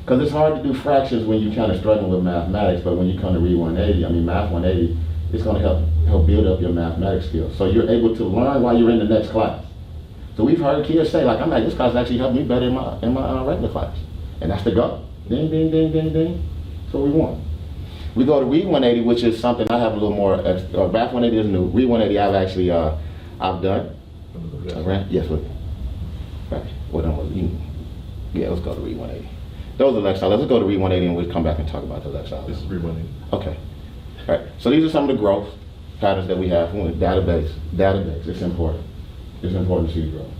Because it's hard to do fractions when you're kind of struggling with mathematics, but when you come to Read 180, Math 180, it's going to help build up your mathematics skills. So you're able to learn while you're in the next class. So we've heard kids say, like, this class actually helped me better in my regular class. And that's the goal. Ding, ding, ding, ding, ding. That's what we want. We go to Read 180, which is something I have a little more, Math 180 is new. Read 180 I've actually, I've done. Right? Yes, look. Right. Yeah, let's go to Read 180. Those are lexile. Let's go to Read 180 and we'll come back and talk about the lexile. This is Read 180. Okay. All right. So these are some of the growth patterns that we have. Database. It's important. It's important to see growth.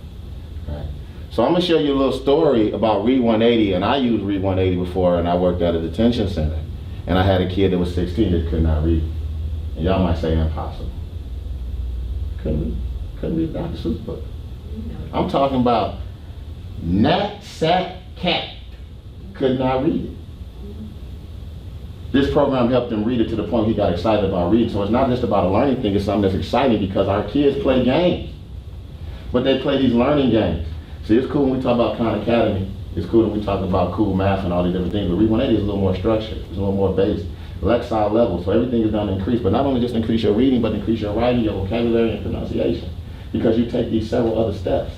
All right. So I'm going to show you a little story about Read 180, and I used Read 180 before, and I worked at a detention center. And I had a kid that was 16 that could not read. And y'all might say impossible. Couldn't read Dr. Seuss book. I'm talking about Nat, Sat, Cat. Could not read it. This program helped him read it to the point he got excited about reading. So it's not just about a learning thing, it's something that's exciting because our kids play games. But they play these learning games. See, it's cool when we talk about Khan Academy. It's cool when we talk about cool math and all these different things. But Read 180 is a little more structured. It's a little more based. Lexile level. So everything is going to increase. But not only just increase your reading, but increase your writing, your vocabulary, and pronunciation. Because you take these several other steps.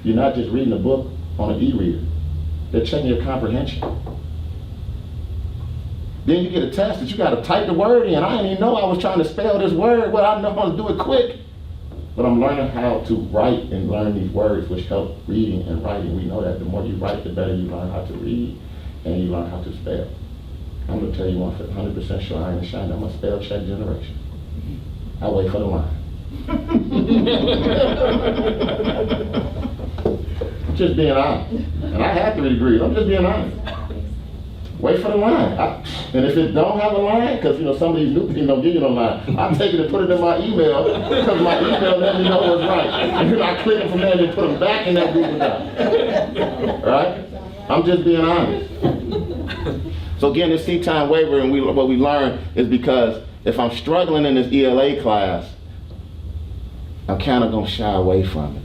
You're not just reading a book on an e-reader. They're checking your comprehension. Then you get a test that you got to type the word in. I didn't even know I was trying to spell this word. Well, I know how to do it quick. But I'm learning how to write and learn these words, which help reading and writing. We know that the more you write, the better you learn how to read and you learn how to spell. I'm going to tell you 100% sure I ain't ashamed. I'm a spell check generation. I wait for the line. Just being honest. And I have 3 degrees. I'm just being honest. Wait for the line. And if it don't have a line, because some of these new things don't give you no line, I take it and put it in my email because my email let me know what's right. And then I click it from there and then put them back in that Google Doc. Right? I'm just being honest. So again, this C-time waiver and what we learn is because if I'm struggling in this ELA class, I'm kind of going to shy away from it.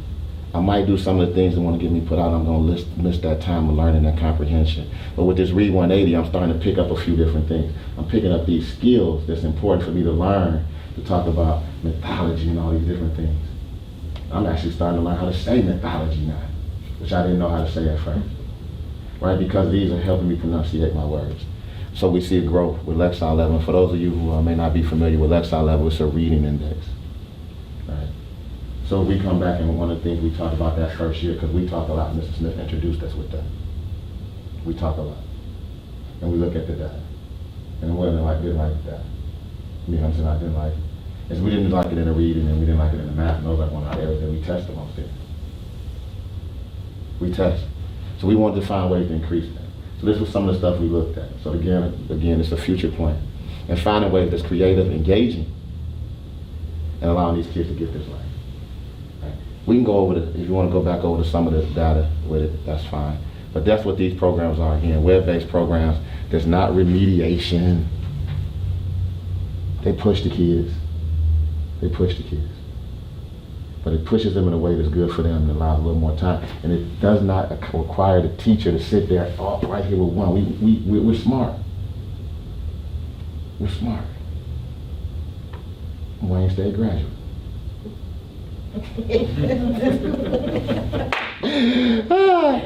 I might do some of the things that want to get me put out. I'm going to miss that time of learning and comprehension. But with this Read 180, I'm starting to pick up a few different things. I'm picking up these skills that's important for me to learn, to talk about mythology and all these different things. I'm actually starting to learn how to say mythology now, which I didn't know how to say at first. Right? Because these are helping me pronunciate my words. So we see a growth with Lexile Level. And for those of you who may not be familiar with Lexile Level, it's a reading index. Right? So we come back and one of the things we talked about that first year, because we talk a lot, Mr. Smith introduced us with that. We talk a lot. And we look at the data. And it wasn't like, didn't like that. You know what I'm saying? I didn't like it. And so we didn't like it in the reading and we didn't like it in the math, and those are one of our areas that we test the most in. We test. So we wanted to find ways to increase that. So this was some of the stuff we looked at. So again, it's a future plan. And finding ways that's creative, engaging, and allowing these kids to get this right. Right? We can go over if you want to go back over to some of the data with it, that's fine. But that's what these programs are here, web-based programs. There's not remediation. They push the kids. They push the kids. But it pushes them in a way that's good for them and allows a little more time. And it does not require the teacher to sit there right here with one. We're smart. We're smart. Wayne State graduate. All right.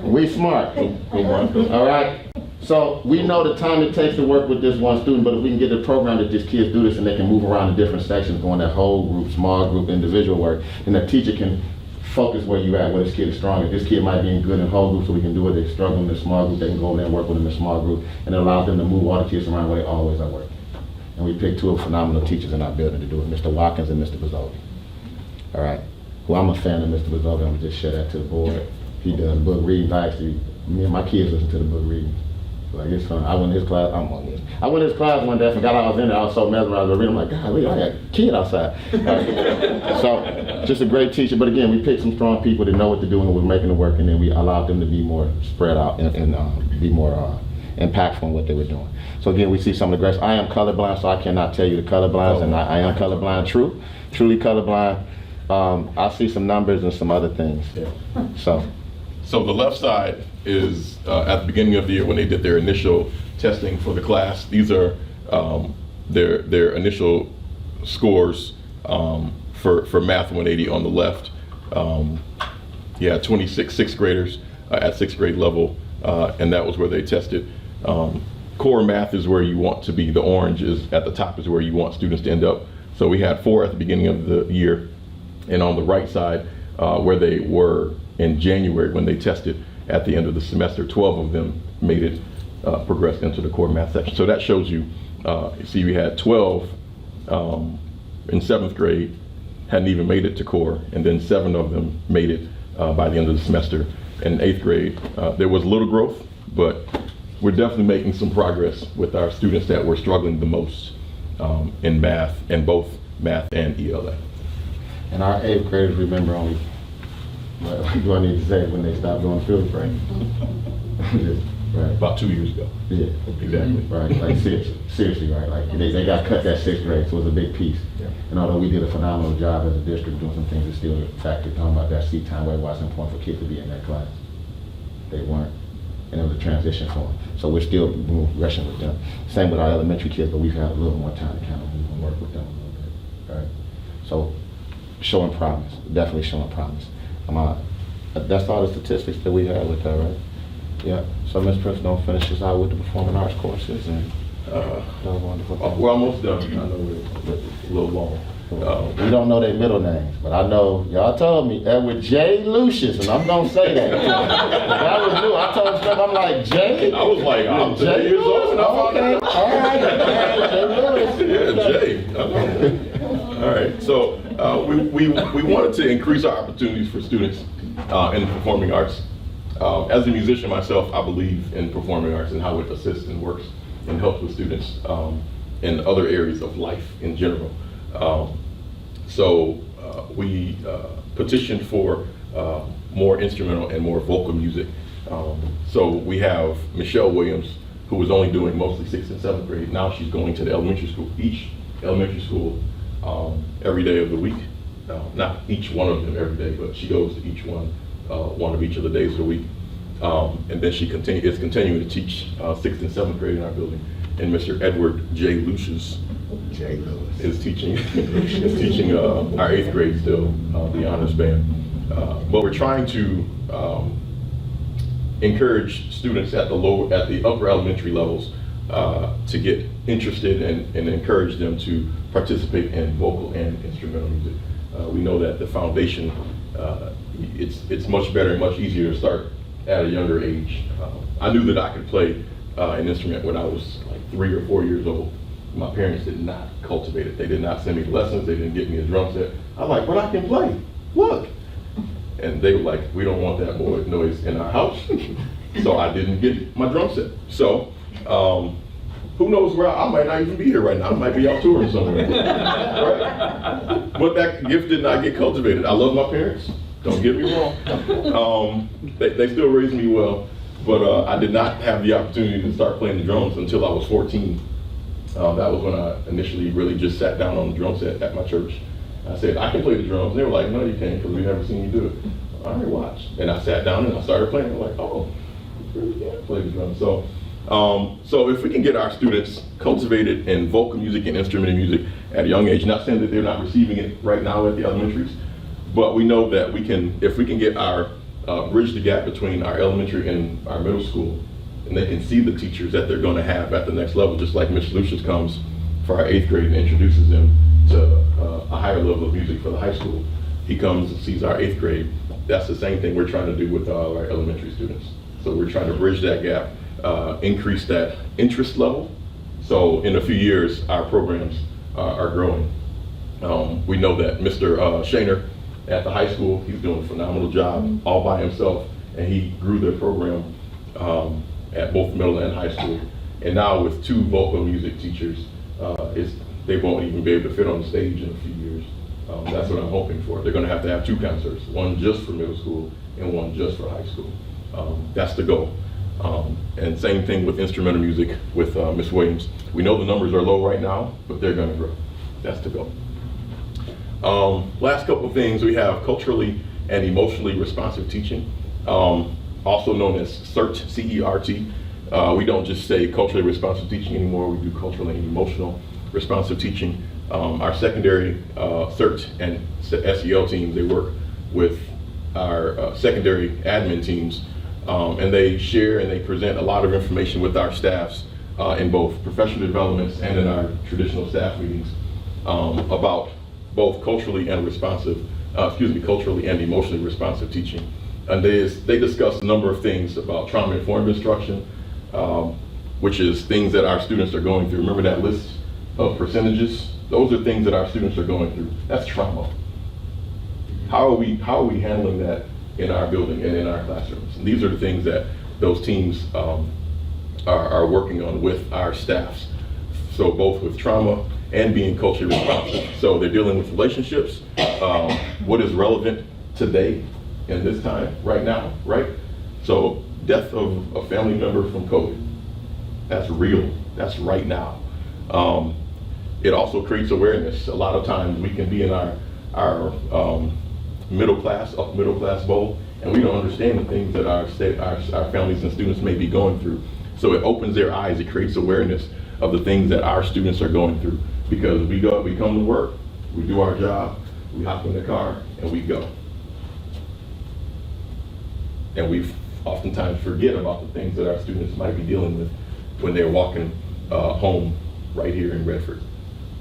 We smart. All right. So we know the time it takes to work with this one student, but if we can get the program that these kids do this and they can move around in different sections, going that whole group, small group, individual work, then the teacher can focus where you at, where this kid is strong. If this kid might be in good in whole group, so we can do it, they're struggling in a small group, they can go over there and work with them in a small group, and it allows them to move all the kids around where they always are working. And we picked two phenomenal teachers in our building to do it, Mr. Watkins and Mr. Bozzoli. All right. Well, I'm a fan of Mr. Bozzoli. I'm gonna just share that to the board. He does book readings. Me and my kids listen to the book readings. Like, it's fun. I went to his class. I went to his class one day. I forgot I was in there. I was so mesmerized with reading. I'm like, golly, I got a kid outside. So, just a great teacher. But again, we picked some strong people that know what to do and was making it work, and then we allowed them to be more spread out and be more impactful in what they were doing. So again, we see some of the greats. I am colorblind, so I cannot tell you the colorblind, and I am colorblind, truly colorblind. I see some numbers and some other things. So the left side is at the beginning of the year when they did their initial testing for the class. These are their initial scores for Math 180 on the left. 26 sixth graders at sixth grade level, and that was where they tested. Core math is where you want to be. The orange is at the top is where you want students to end up. So we had 4 at the beginning of the year, and on the right side where they were in January when they tested at the end of the semester, 12 of them made it, progressed into the core math section. So that shows you, see we had 12 in 7th grade, hadn't even made it to core, and then 7 of them made it by the end of the semester. In 8th grade, there was little growth, but we're definitely making some progress with our students that were struggling the most in math, in both math and ELA. And our 8th graders remember only, what do I need to say, when they stopped doing field break? Right. About 2 years ago. Yeah. Exactly. Right, like seriously, right? Like they got cut that 6th grade, so it was a big piece. Yeah. And although we did a phenomenal job as a district doing some things, it's still a factor talking about that seat time where it was important for kids to be in that class. They weren't. And it was a transition for them. So we're still rushing with them. Same with our elementary kids, but we've had a little more time to kind of move and work with them a little bit. Right? So showing promise, definitely showing promise. That's all the statistics that we have with that, right? Yeah. So Ms. Prince gonna finish us out with the performing arts courses and wonderful. We're almost done. I know we're a little long. We don't know their middle names, but I know y'all told me Edward J. Lucius, and I'm gonna say that. That was new. I told Steph, I'm like, Jay? I was like, I'm 10 years old and I found Okay, out. all right. Yeah, Jay. All right, so we wanted to increase our opportunities for students in the performing arts. As a musician myself, I believe in performing arts and how it assists and works and helps with students in other areas of life in general. So we petitioned for more instrumental and more vocal music. So we have Michelle Williams, who was only doing mostly 6th and 7th grade. Now she's going to the elementary school, each elementary school every day of the week. Not each one of them every day, but she goes to each one of each of the days of the week. And then she is continuing to teach 6th and 7th grade in our building. And Mr. Edward J. Lucius is teaching our 8th grade still, the honors band. But we're trying to encourage students at the upper elementary levels to get interested and encourage them to participate in vocal and instrumental music. We know that the foundation, it's much better and much easier to start at a younger age. I knew that I could play an instrument when I was like 3 or 4 years old. My parents did not cultivate it. They did not send me lessons. They didn't get me a drum set. I'm like, but I can play. Look. And they were like, we don't want that noise in our house. So I didn't get my drum set. So who knows where I might not even be here right now. I might be out touring somewhere. Right? But that gift did not get cultivated. I love my parents. Don't get me wrong. They still raised me well. But I did not have the opportunity to start playing the drums until I was 14. That was when I initially really just sat down on the drum set at my church. I said, I can play the drums. And they were like, no, you can't, because we've never seen you do it. All right, watch. And I sat down and I started playing. I'm like, oh, you really can play the drums. So if we can get our students cultivated in vocal music and instrumental music at a young age, not saying that they're not receiving it right now at the elementaries, but we know that we can, if we can get our bridge the gap between our elementary and our middle school, and they can see the teachers that they're going to have at the next level, just like Ms. Lucius comes for our 8th grade and introduces them to a higher level of music for the high school. He comes and sees our 8th grade. That's the same thing we're trying to do with all our elementary students. So we're trying to bridge that gap, increase that interest level. So in a few years, our programs are growing. We know that Mr. Shaner at the high school, he's doing a phenomenal job all by himself, and he grew their program at both middle and high school. And now with 2 vocal music teachers, they won't even be able to fit on the stage in a few years. That's what I'm hoping for. They're going to have 2 concerts, one just for middle school and one just for high school. That's the goal. And same thing with instrumental music with Ms. Williams. We know the numbers are low right now, but they're going to grow. That's the goal. Last couple of things, we have culturally and emotionally responsive teaching, also known as CERT, C-E-R-T. We don't just say culturally responsive teaching anymore, we do culturally and emotional responsive teaching. Our secondary CERT and SEL teams, they work with our secondary admin teams, and they share and they present a lot of information with our staffs in both professional developments and in our traditional staff meetings about both culturally and culturally and emotionally responsive teaching. And they discuss a number of things about trauma-informed instruction, which is things that our students are going through. Remember that list of percentages? Those are things that our students are going through. That's trauma. How are we handling that in our building and in our classrooms? And these are the things that those teams are working on with our staffs. So both with trauma and being culturally responsive. So they're dealing with relationships, what is relevant today in this time, right now, right? So death of a family member from COVID, that's real, that's right now. It also creates awareness. A lot of times we can be in our middle class, upper middle class bowl, and we don't understand the things that our families and students may be going through. So it opens their eyes, it creates awareness of the things that our students are going through. Because we come to work, we do our job, we hop in the car, and we go. And we oftentimes forget about the things that our students might be dealing with when they're walking home right here in Redford.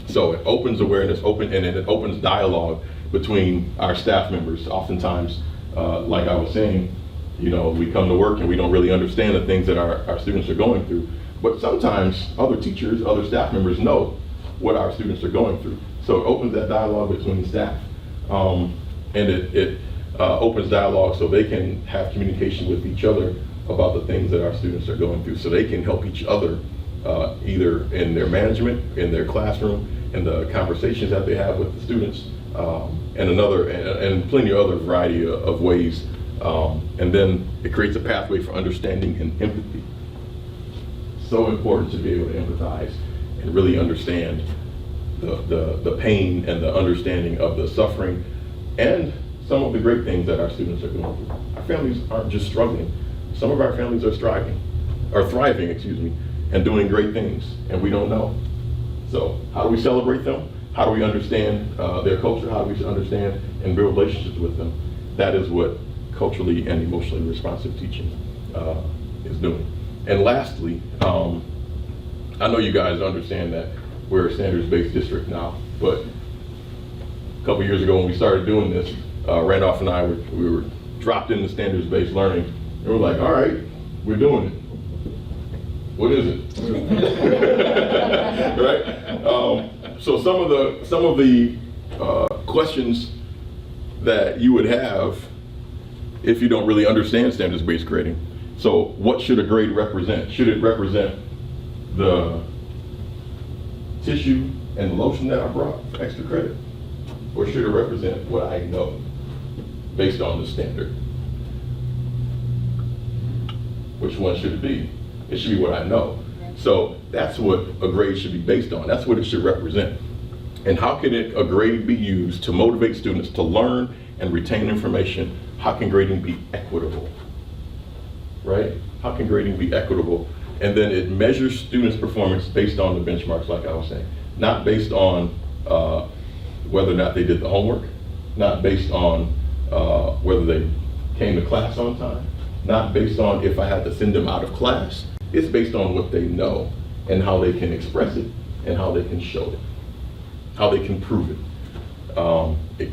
So it opens awareness, and then it opens dialogue between our staff members. Oftentimes, like I was saying, we come to work and we don't really understand the things that our students are going through. But sometimes other teachers, other staff members know what our students are going through. So it opens that dialogue between staff. And it opens dialogue so they can have communication with each other about the things that our students are going through, so they can help each other either in their management, in their classroom, in the conversations that they have with the students, and plenty of other variety of ways. And then it creates a pathway for understanding and empathy. So important to be able to empathize and really understand the pain and the understanding of the suffering and some of the great things that our students are going through. Our families aren't just struggling. Some of our families are thriving, and doing great things, and we don't know. So how do we celebrate them? How do we understand their culture? How do we understand and build relationships with them? That is what culturally and emotionally responsive teaching is doing. And lastly, I know you guys understand that we're a standards-based district now, but a couple years ago when we started doing this, Randolph and I, we were dropped into standards-based learning, and we're like, all right, we're doing it. What is it? Right? So some of the questions that you would have if you don't really understand standards-based grading. So what should a grade represent? Should it represent the tissue and the lotion that I brought for extra credit? Or should it represent what I know based on the standard? Which one should it be? It should be what I know. So that's what a grade should be based on. That's what it should represent. And how can a grade be used to motivate students to learn and retain information? How can grading be equitable? Right? How can grading be equitable? And then it measures students' performance based on the benchmarks, like I was saying. Not based on whether or not they did the homework, not based on whether they came to class on time, not based on if I had to send them out of class. It's based on what they know and how they can express it and how they can show it, how they can prove it.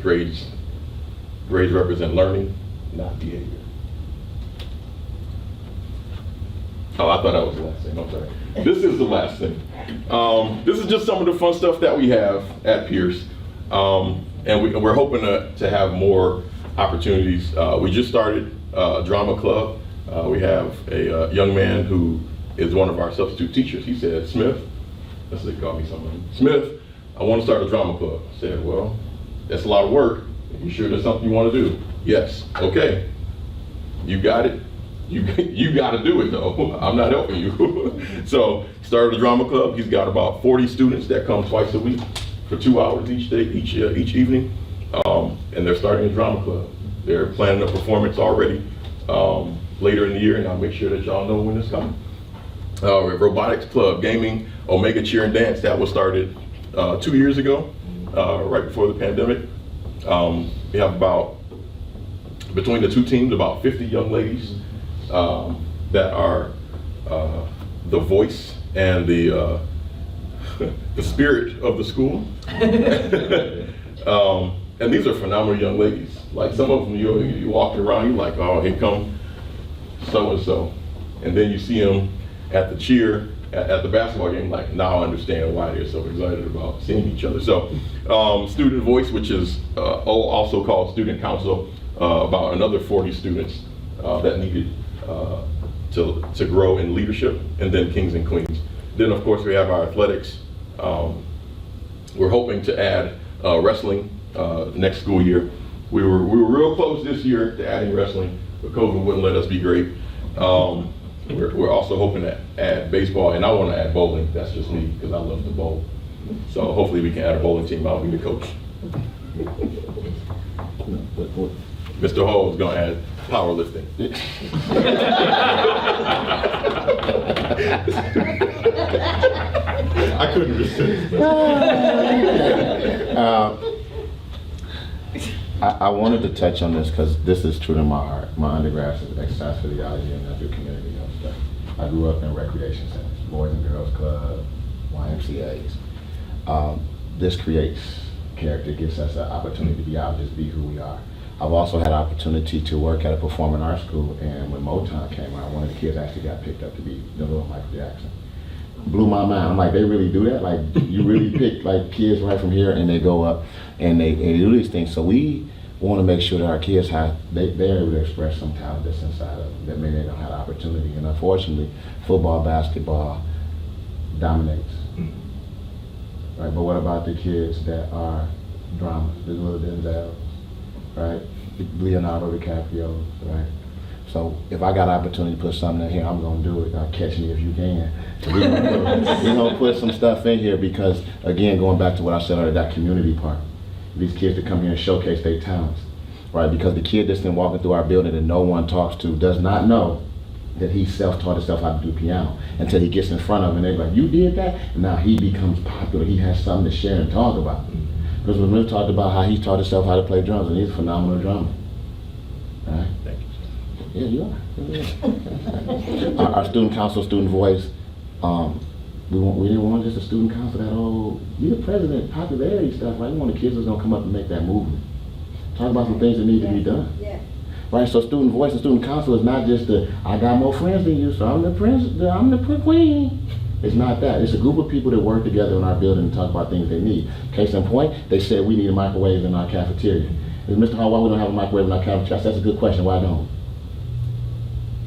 Grades represent learning, not behavior. Oh, I thought that was the last thing. I'm sorry. This is the last thing. This is just some of the fun stuff that we have at Pierce. And we're hoping to have more opportunities. We just started a drama club. We have a young man who is one of our substitute teachers. He said, Smith, let's say call me something. Smith, I want to start a drama club. I said, well, that's a lot of work. You sure that's something you want to do? Yes. Okay. You got it. You got to do it though. I'm not helping you. So started a drama club. He's got about 40 students that come twice a week for 2 hours each day, each evening. And they're starting a drama club. They're planning a performance already later in the year, and I'll make sure that y'all know when it's coming. We have robotics club, gaming, Omega Cheer and Dance. That was started 2 years ago, right before the pandemic. We have about, between the two teams, about 50 young ladies that are the voice and the spirit of the school. And these are phenomenal young ladies. Like some of them, you walk around, you're like, oh, here come so-and-so. And then you see them at the cheer, at the basketball game, like now I understand why they're so excited about seeing each other. So Student Voice, which is also called Student Council, about another 40 students that needed to grow in leadership, and then Kings and Queens. Then of course we have our athletics. We're hoping to add wrestling next school year. We were real close this year to adding wrestling, but COVID wouldn't let us be great. We're also hoping to add baseball, and I want to add bowling. That's just me, because I love to bowl. So hopefully we can add a bowling team. I'll be the coach. Mr. Hall is going to add powerlifting. I couldn't resist. I wanted to touch on this because this is true to my heart. My undergrad is exercise physiology, and I do community health stuff. I grew up in recreation centers, Boys and Girls Club, YMCAs. This creates character, gives us an opportunity to be out, just be who we are. I've also had an opportunity to work at a performing arts school, and when Motown came out, one of the kids actually got picked up to be the little Michael Jackson. Blew my mind. I'm like, they really do that? Like, you really pick like kids right from here, and they go up and they do these things. So we want to make sure that our kids they're able to express some talent that's inside of them that maybe they don't have the opportunity. And unfortunately, football, basketball dominates. Right? But what about the kids that are dramas, the little Denzels, right? Leonardo DiCaprio, right? So if I got an opportunity to put something in here, I'm gonna do it. I'll catch me if you can. We're gonna put some stuff in here because, again, going back to what I said earlier, that community part. These kids to come here and showcase their talents, right? Because the kid that's been walking through our building that no one talks to does not know that he self-taught himself how to do piano until he gets in front of them and they're like, you did that? And now he becomes popular. He has something to share and talk about. Because when we talked about how he taught himself how to play drums, and he's a phenomenal drummer. Right? Thank you. Yeah, you are. Our student council, Student Voice, We didn't want just a student council that be the president, popularity stuff, right? We want the kids that's gonna come up and make that movement. Talk about some things that need to be done. Yeah. Right, so student voice and student council is not just I got more friends than you, so I'm the queen. It's not that. It's a group of people that work together in our building and talk about things they need. Case in point, they said we need a microwave in our cafeteria. And Mr. Hall, why we don't have a microwave in our cafeteria? That's a good question. Why don't?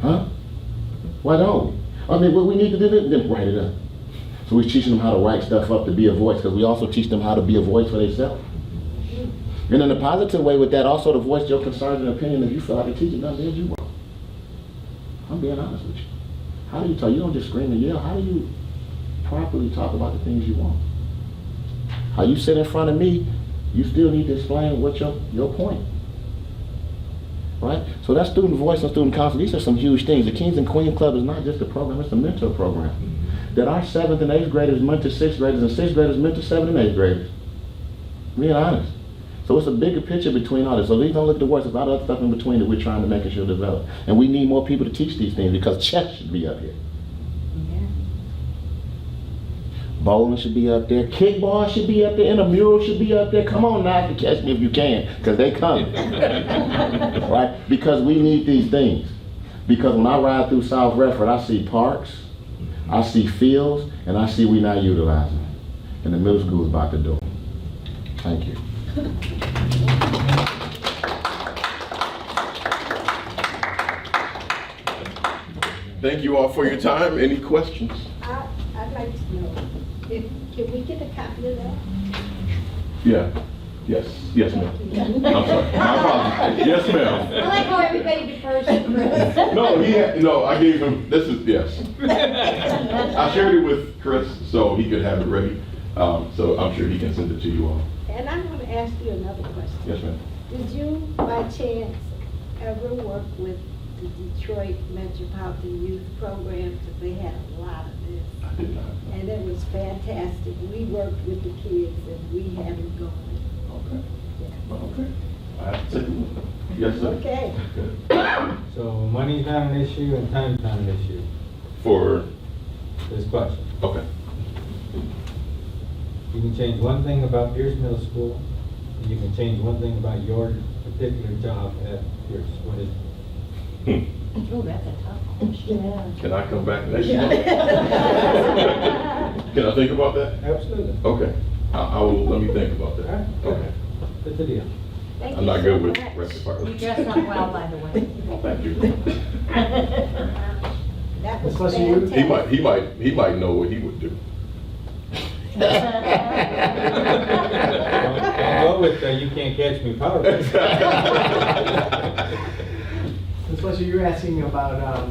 Huh? Why don't? I mean, what we need to do is then write it up. So we're teaching them how to write stuff up to be a voice, because we also teach them how to be a voice for themselves. And in a positive way with that, also to voice your concerns and opinion if you feel like a teacher doesn't do you wrong. I'm being honest with you. How do you talk? You don't just scream and yell. How do you properly talk about the things you want? How you sit in front of me, you still need to explain what your point. Right? So that's student voice and student council. These are some huge things. The Kings and Queens Club is not just a program, it's a mentor program. That our 7th and 8th graders mentor 6th graders and 6th graders mentor 7th and 8th graders. Being honest. So it's a bigger picture between all this. So these don't look at the words. There's a lot of other stuff in between that we're trying to make sure develop. And we need more people to teach these things because chess should be up here. Bowling should be up there. Kickball should be up there. Intramural should be up there. Come on now, catch me if you can, because they come. Right? Because we need these things. Because when I ride through South Redford, I see parks, I see fields, and I see we not utilizing it. And the middle school is about to do it. Thank you. Thank you all for your time. Any questions? I'd like to know, can we get a copy of that? Yeah. Yes, ma'am. I'm sorry. My apologies. Yes, ma'am. I like how everybody defers to Chris. No, I gave him, yes. I shared it with Chris so he could have it ready. So I'm sure he can send it to you all. And I'm going to ask you another question. Yes, ma'am. Did you, by chance, ever work with the Detroit Metropolitan Youth Program? Because they had a lot of this. I did not. And it was fantastic. We worked with the kids and we had it going. Okay. Yeah. Okay. I have to take a look. Yes, sir. Okay. So money's not an issue and time's not an issue. For, This question. okay. You can change one thing about Pierce Middle School, and you can change one thing about your particular job at Pierce. What is it? Oh, that's a tough question. Can I come back next year? Can I think about that? Absolutely. Okay. I will, let me think about All that. right. Okay. That's the deal. Thank I'm you not so good with much. rest You department. dressed up well, by the way. Thank you. That was Especially you. fantastic. He might know what he would do. Don't go with you can't catch me power. Especially you were asking about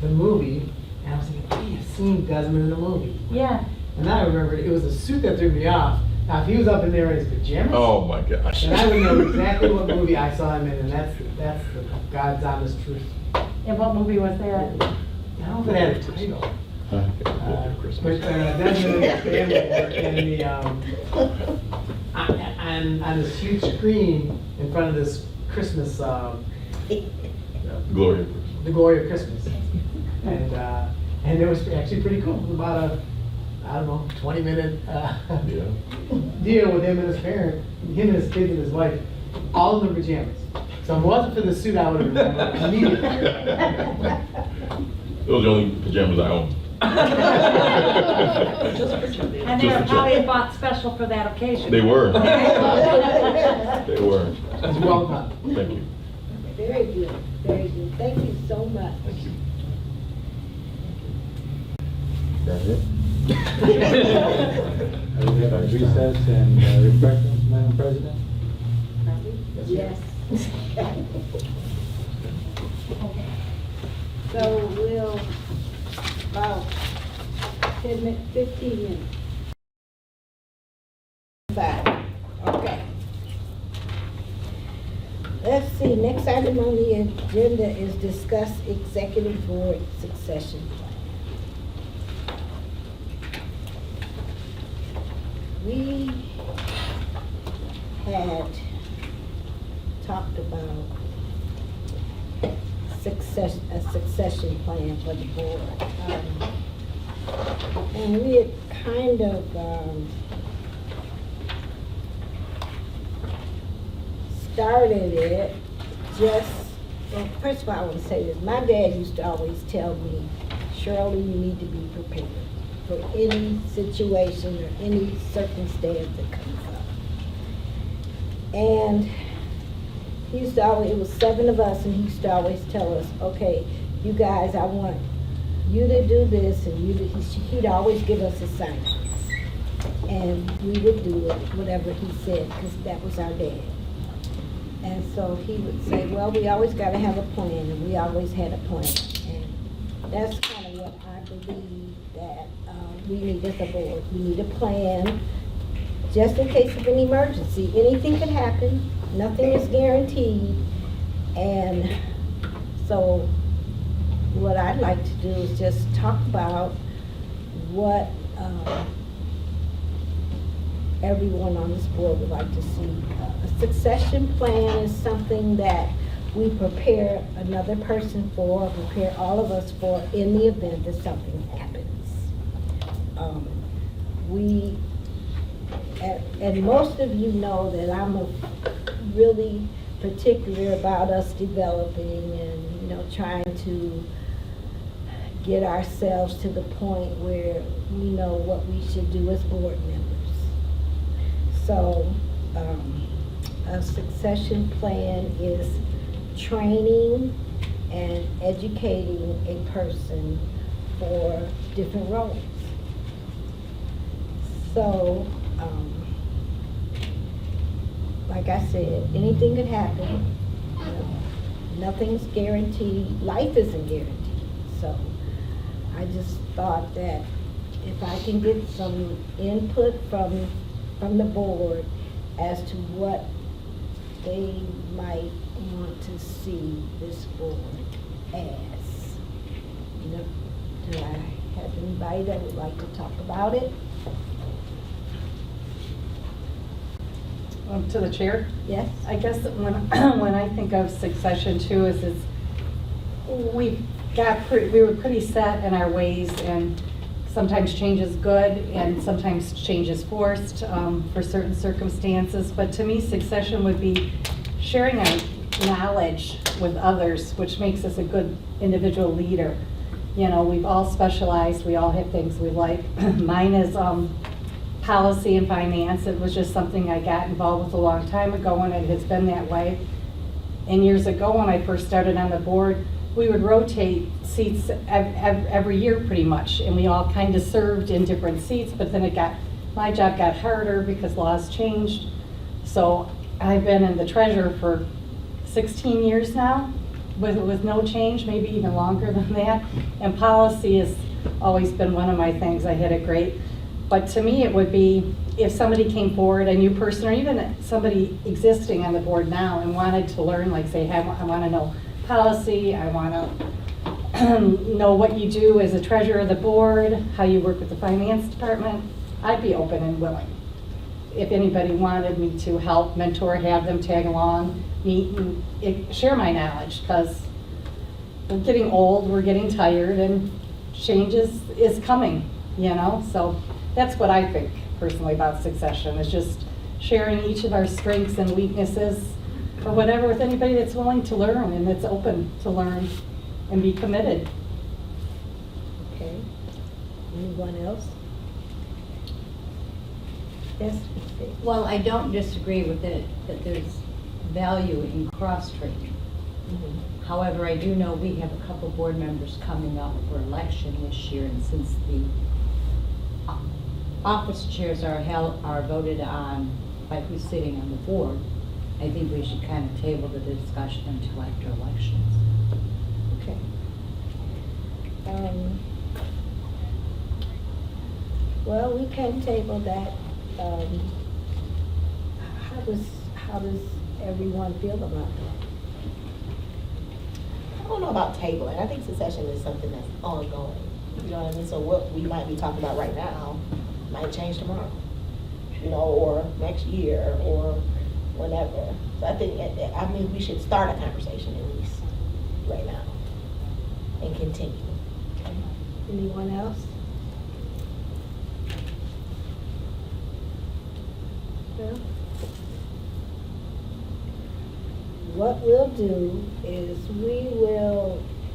the movie, and I was thinking, hey, I've seen Desmond in the movie. Yeah. And then I remembered it was the suit that threw me off. Now, if he was up in there in his pajamas, Oh my gosh. then I would know exactly what movie I saw him in, and that's the God's honest truth. And what movie was that? I don't know if it had a title. But Desmond and his family were in on this huge screen in front of this Christmas, Gloria. the Glory of Christmas. And it was actually pretty cool. It was about a, I don't know, 20-minute Yeah. deal with him and his parent, him and his kids and his wife, all in their pajamas. So if it wasn't for the suit, I would have remembered immediately. Those are the only pajamas I own. And they were probably bought special for that occasion. They were. They were. It's well done. Thank you. Very good, very good. Thank you so much. Thank you. That's it? Recess and refreshments, Madam President? Yes. So we'll, about 10 minutes, 15 minutes. 5, okay. Let's see, next item on the agenda is discuss executive board succession plan. We had talked about a succession plan for the board. And we had kind of started it just, well, first of all, I want to say this. My dad used to always tell me, Shirley, you need to be prepared for any situation or any circumstance that comes up. And he used to always, it was 7 of us, and he used to always tell us, okay, you guys, I want you to do this, and he'd always give us assignments. And we would do it, whatever he said, because that was our dad. And so he would say, well, we always got to have a plan, and we always had a plan. And that's kind of what I believe that we need as a board. We need a plan, just in case of an emergency. Anything can happen. Nothing is guaranteed. And so what I'd like to do is just talk about what everyone on this board would like to see. A succession plan is something that we prepare another person for, prepare all of us for in the event that something happens. And most of you know that I'm really particular about us developing and, you know, trying to get ourselves to the point where we know what we should do as board members. So, a succession plan is training and educating a person for different roles. So, like I said, anything could happen. You know, nothing's guaranteed. Life isn't guaranteed. So, I just thought that if I can get some input from the board as to what they might want to see this board as. You know, do I have anybody that would like to talk about it? To the chair? Yes? I guess when I think of succession too, is we were pretty set in our ways, and sometimes change is good and sometimes change is forced for certain circumstances. But to me, succession would be sharing our knowledge with others, which makes us a good individual leader. You know, we've all specialized, we all have things we like. Mine is policy and finance. It was just something I got involved with a long time ago, and it has been that way. And years ago, when I first started on the board, we would rotate seats every year pretty much, and we all kind of served in different seats, but then my job got harder because laws changed. So I've been in the treasurer for 16 years now, with no change, maybe even longer than that. And policy has always been one of my things. I had it great. But to me, it would be if somebody came forward, a new person, or even somebody existing on the board now and wanted to learn, like say, I want to know policy, I want to know what you do as a treasurer of the board, how you work with the finance department, I'd be open and willing. If anybody wanted me to help mentor, have them tag along, meet and share my knowledge, because we're getting old, we're getting tired, and change is coming, you know? So that's what I think personally about succession, is just sharing each of our strengths and weaknesses or whatever with anybody that's willing to learn and that's open to learn and be committed. Okay. Anyone else? Yes? Well, I don't disagree with it, that there's value in cross-training. However, I do know we have a couple board members coming up for election this year, and since the office chairs are voted on by who's sitting on the board, I think we should kind of table the discussion until after elections. Okay. Well, we can table that. How does everyone feel about that? I don't know about tabling. I think succession is something that's ongoing. You know what I mean? So what we might be talking about right now might change tomorrow, you know, or next year, or whenever. So I think, we should start a conversation at least right now and continue. Anyone else? what we'll do is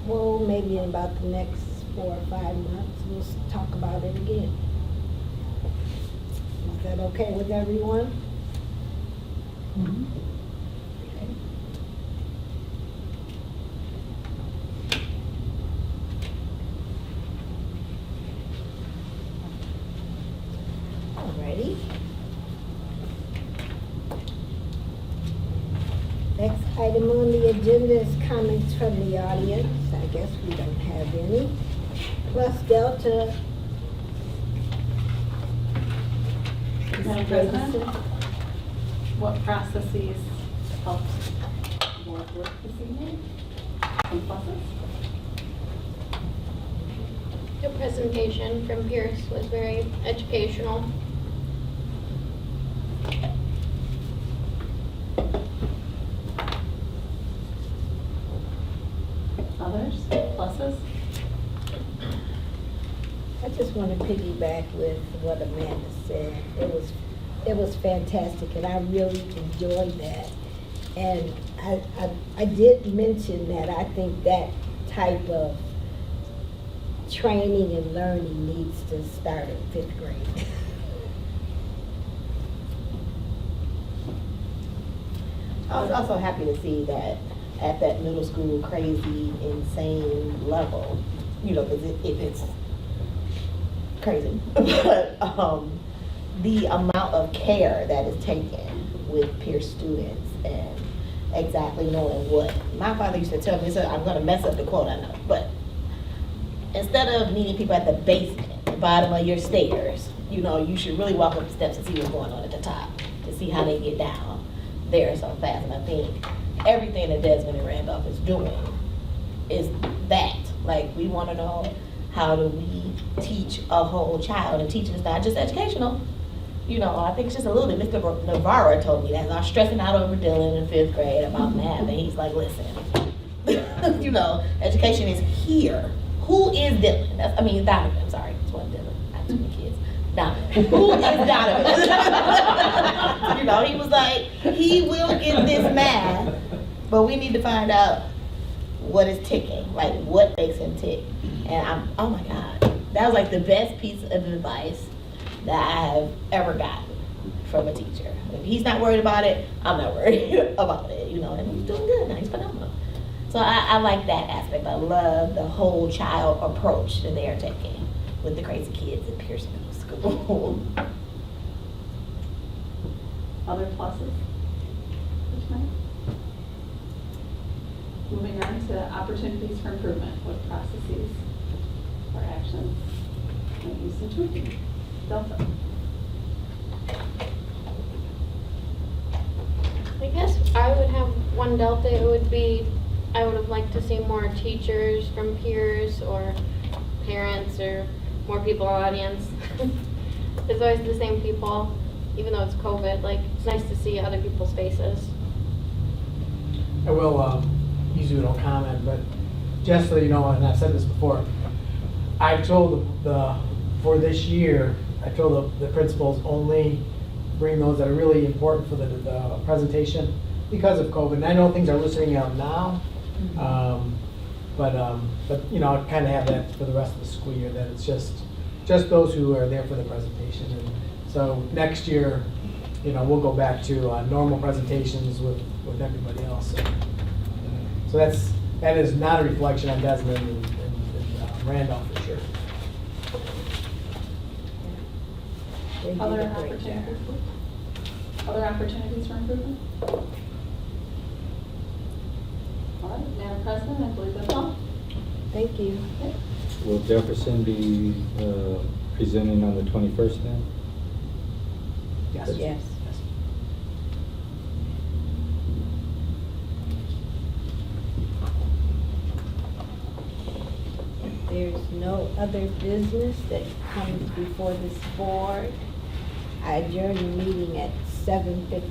well, maybe in about the next 4 or 5 months, we'll talk about it again. Is that okay with everyone? Alrighty. Next item on the agenda is comments from the audience. I guess we don't have any. Plus Delta. Madam President, what processes helped the board work this evening? Some pluses? The presentation from Pierce was very educational. Others? Pluses? I just want to piggyback with what Amanda said. It was fantastic, and I really enjoyed that. And I did mention that I think that type of training and learning needs to start in 5th grade. I was also happy to see that at that middle school crazy, insane level, you know, because if it's crazy, but the amount of care that is taken with Pierce students and exactly knowing what. My father used to tell me, so I'm going to mess up the quote, I know, but instead of meeting people at the basement, the bottom of your stairs, you know, you should really walk up the steps and see what's going on at the top, to see how they get down there so fast. And I think everything that Desmond and Randolph is doing is that. Like, we want to know, how do we teach a whole child? And teaching is not just educational. You know, I think it's just a little bit. Mr. Navarro told me that. I was stressing out over Dylan in 5th grade about math, and he's like, listen, you know, education is here. Who is Dylan? Donovan. I'm sorry, it's one Dylan. I have too many kids. Donovan. Who is Donovan? You know, he was like, he will get this math, but we need to find out what is ticking, like what makes him tick. And oh my God, that was like the best piece of advice that I have ever gotten from a teacher. If he's not worried about it, I'm not worried about it, you know, and he's doing good now, he's phenomenal. So I like that aspect. I love the whole child approach that they are taking with the crazy kids at Pierce Middle School. Other pluses? Tonight? Moving on to opportunities for improvement. What processes or actions might use some tweaking? Delta. I guess I would have one delta. It would be, I would have liked to see more teachers from peers or parents or more people in the audience. It's always the same people, even though it's COVID. Like, it's nice to see other people's faces. I will, usually we don't comment, but just so you know, and I've said this before, I told for this year, I told the principals only bring those that are really important for the presentation because of COVID. And I know things are loosening out now, but you know, I kind of have that for the rest of the school year, that it's just those who are there for the presentation. And so next year, you know, we'll go back to normal presentations with everybody else. So that is not a reflection on Desmond and Randolph for sure. They did Other a great job. opportunities? Other opportunities for improvement? All right, Madam President, I believe that's all. Thank you. Will Jefferson be presenting on the 21st then? Yes. Yes. There's no other business that comes before this board. I adjourn the meeting at 7:55.